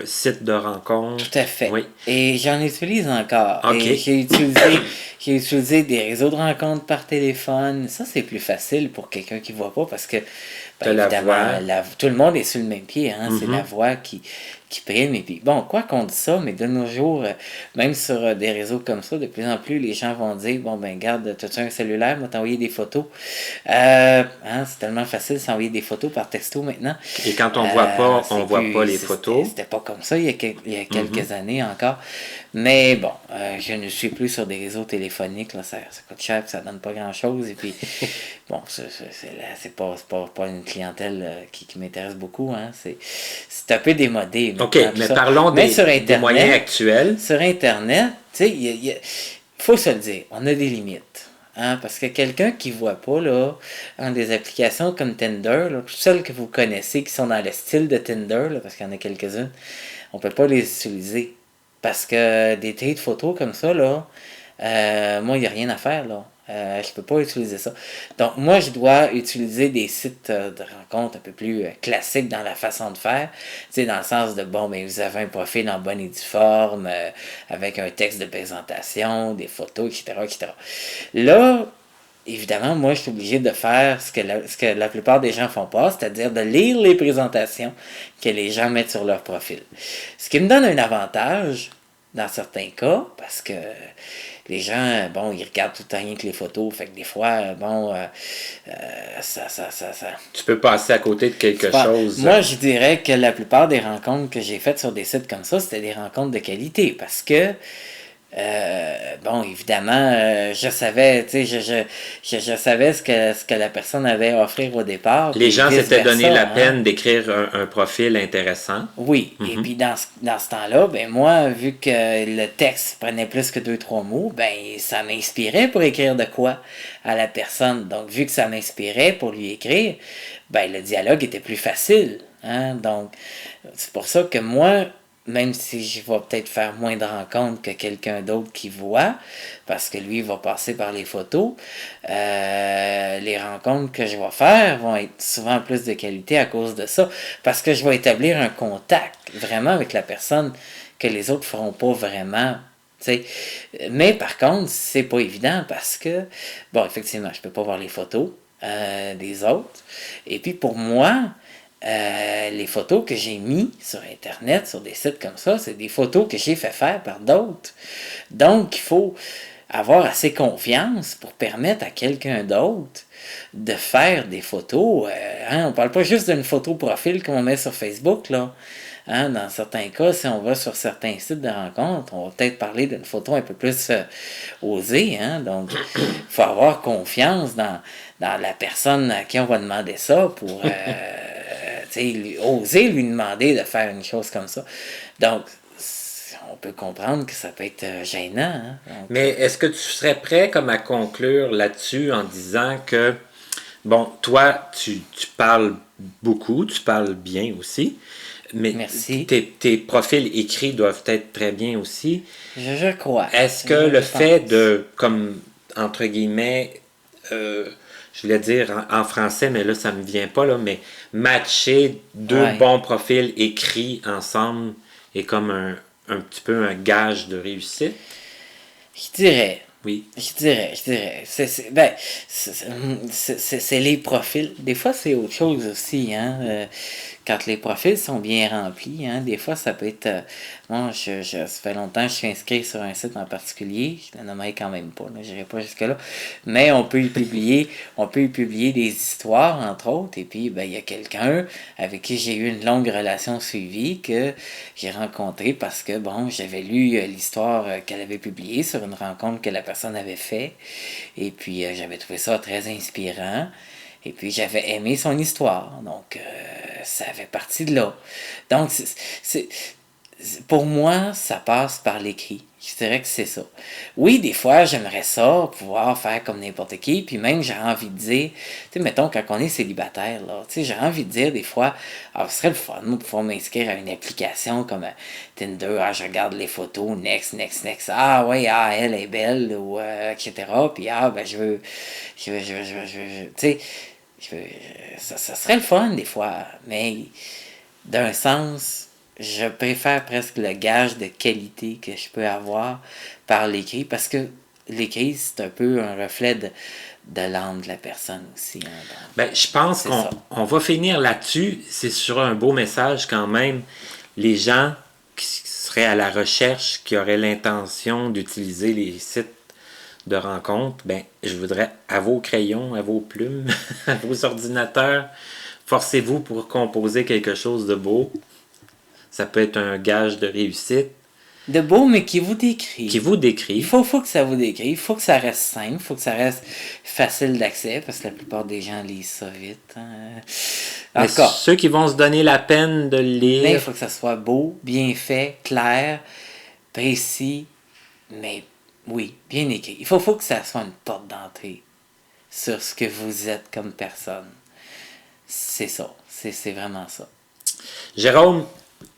sites de rencontre. Tout à fait. Oui. Et j'en utilise encore. Okay. Et j'ai utilisé des réseaux de rencontres par téléphone. Ça, c'est plus facile pour quelqu'un qui ne voit pas parce que, évidemment, tout le monde est sur le même pied. Mm-hmm. C'est la voix qui prime. Et puis, quoi qu'on dise ça, mais de nos jours, même sur des réseaux comme ça, de plus en plus, les gens vont dire, garde, t'as-tu un cellulaire, moi t'envoyer des photos. C'est tellement facile de s'envoyer des photos par texto maintenant. Et quand on voit pas, on voit pas les photos. C'était pas comme ça il y a quelques années encore. Mais je ne suis plus sur des réseaux téléphoniques, là, ça coûte cher, ça donne pas grand-chose. Et puis, c'est pas une clientèle qui m'intéresse beaucoup. C'est un peu démodé. OK, mais parlons des moyens actuels. Sur Internet, tu sais, il faut se le dire, on a des limites. Parce que quelqu'un qui ne voit pas, là, des applications comme Tinder, là, toutes celles que vous connaissez qui sont dans le style de Tinder, là, parce qu'il y en a quelques-unes, on ne peut pas les utiliser. Parce que des traits de photos comme ça, là, moi, il n'y a rien à faire, là. Je peux pas utiliser ça. Donc, moi, je dois utiliser des sites de rencontres un peu plus classiques dans la façon de faire. Tu sais, dans le sens de, vous avez un profil en bonne et due forme, avec un texte de présentation, des photos, etc., etc. Là, évidemment, moi, je suis obligé de faire ce que la plupart des gens font pas, c'est-à-dire de lire les présentations que les gens mettent sur leur profil. Ce qui me donne un avantage dans certains cas, parce que les gens, bon, ils regardent tout le temps rien que les photos, fait que des fois, bon, ça. Tu peux passer à côté de quelque chose. Moi, je dirais que la plupart des rencontres que j'ai faites sur des sites comme ça, c'était des rencontres de qualité, parce que bon, évidemment, je savais, tu sais, je savais ce que la personne avait à offrir au départ. Les gens s'étaient donné la peine d'écrire un profil intéressant. Oui, et puis dans ce temps-là, ben moi, vu que le texte prenait plus que 2-3 mots, ben ça m'inspirait pour écrire de quoi à la personne. Donc, vu que ça m'inspirait pour lui écrire, ben le dialogue était plus facile. Hein? Donc, c'est pour ça que moi, même si je vais peut-être faire moins de rencontres que quelqu'un d'autre qui voit, parce que lui va passer par les photos, les rencontres que je vais faire vont être souvent plus de qualité à cause de ça, parce que je vais établir un contact vraiment avec la personne que les autres feront pas vraiment. T'sais. Mais par contre, c'est pas évident parce que, bon, effectivement, je peux pas voir les photos des autres. Et puis pour moi, les photos que j'ai mis sur Internet, sur des sites comme ça, c'est des photos que j'ai fait faire par d'autres. Donc, il faut avoir assez confiance pour permettre à quelqu'un d'autre de faire des photos. On ne parle pas juste d'une photo profil qu'on met sur Facebook, là. Hein, dans certains cas, si on va sur certains sites de rencontres, on va peut-être parler d'une photo un peu plus osée. Hein? Donc, il faut avoir confiance dans la personne à qui on va demander ça pour oser lui demander de faire une chose comme ça. Donc, on peut comprendre que ça peut être gênant. Hein? Donc, mais est-ce que tu serais prêt comme à conclure là-dessus en disant que, bon, toi, tu parles beaucoup, tu parles bien aussi, mais merci. Tes profils écrits doivent être très bien aussi. Je crois. Est-ce que le fait de, comme, entre guillemets, je voulais dire en français, mais là, ça me vient pas, là, mais matcher deux bons profils écrits ensemble est comme un petit peu un gage de réussite? Je dirais. Oui. Je dirais. C'est les profils. Des fois, c'est autre chose aussi. Hein? Quand les profils sont bien remplis, hein, des fois, ça peut être... moi, ça fait longtemps que je suis inscrit sur un site en particulier. Je ne le nommerai quand même pas. Je n'irai pas jusque-là. Mais on peut y publier des histoires, entre autres. Et puis, ben, il y a quelqu'un avec qui j'ai eu une longue relation suivie que j'ai rencontré parce que, bon, j'avais lu l'histoire qu'elle avait publiée sur une rencontre que la personne avait fait. Et puis, j'avais trouvé ça très inspirant. Et puis, j'avais aimé son histoire. Donc, ça fait partie de là. Donc, pour moi, ça passe par l'écrit. Je dirais que c'est ça. Oui, des fois, j'aimerais ça, pouvoir faire comme n'importe qui. Puis même, j'ai envie de dire, tu sais, mettons, quand on est célibataire, là, tu sais, j'ai envie de dire des fois, ce serait le fun, de pouvoir m'inscrire à une application comme Tinder. Je regarde les photos, next. Ah, ouais, elle est belle, ou etc. Puis, ben, je veux, tu sais, ça serait le fun des fois, mais d'un sens, je préfère presque le gage de qualité que je peux avoir par l'écrit, parce que l'écrit, c'est un peu un reflet de l'âme de la personne aussi. Hein, donc, ben, je pense qu'on va finir là-dessus. C'est sur un beau message quand même. Les gens qui seraient à la recherche, qui auraient l'intention d'utiliser les sites de rencontres, ben, je voudrais à vos crayons, à vos plumes, à vos ordinateurs, forcez-vous pour composer quelque chose de beau. Ça peut être un gage de réussite. De beau, mais qui vous décrit. Qui vous décrit. Il faut que ça vous décrit. Il faut que ça reste simple. Il faut que ça reste facile d'accès, parce que la plupart des gens lisent ça vite. Hein. En tout cas, ceux qui vont se donner la peine de le lire... Mais il faut que ça soit beau, bien fait, clair, précis, mais... Oui, bien écrit. Il faut que ça soit une porte d'entrée sur ce que vous êtes comme personne. C'est ça. C'est vraiment ça. Jérôme,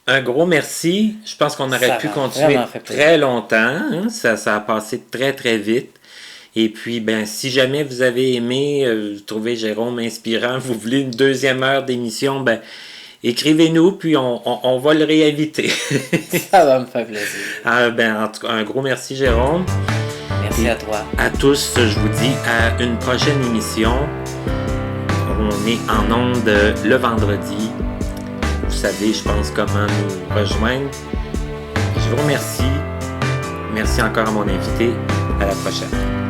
un gros merci. Je pense qu'on aurait pu continuer très longtemps. Hein? Ça a passé très, très vite. Et puis, ben, si jamais vous avez aimé, vous trouvez Jérôme inspirant, vous voulez une deuxième heure d'émission, ben, écrivez-nous, puis on va le réinviter. Ça va me faire plaisir. Ben, en tout cas, un gros merci, Jérôme. Merci. Merci à toi. À tous, je vous dis à une prochaine émission. On est en ondes le vendredi. Vous savez, je pense, comment nous rejoindre. Je vous remercie. Merci encore à mon invité. À la prochaine.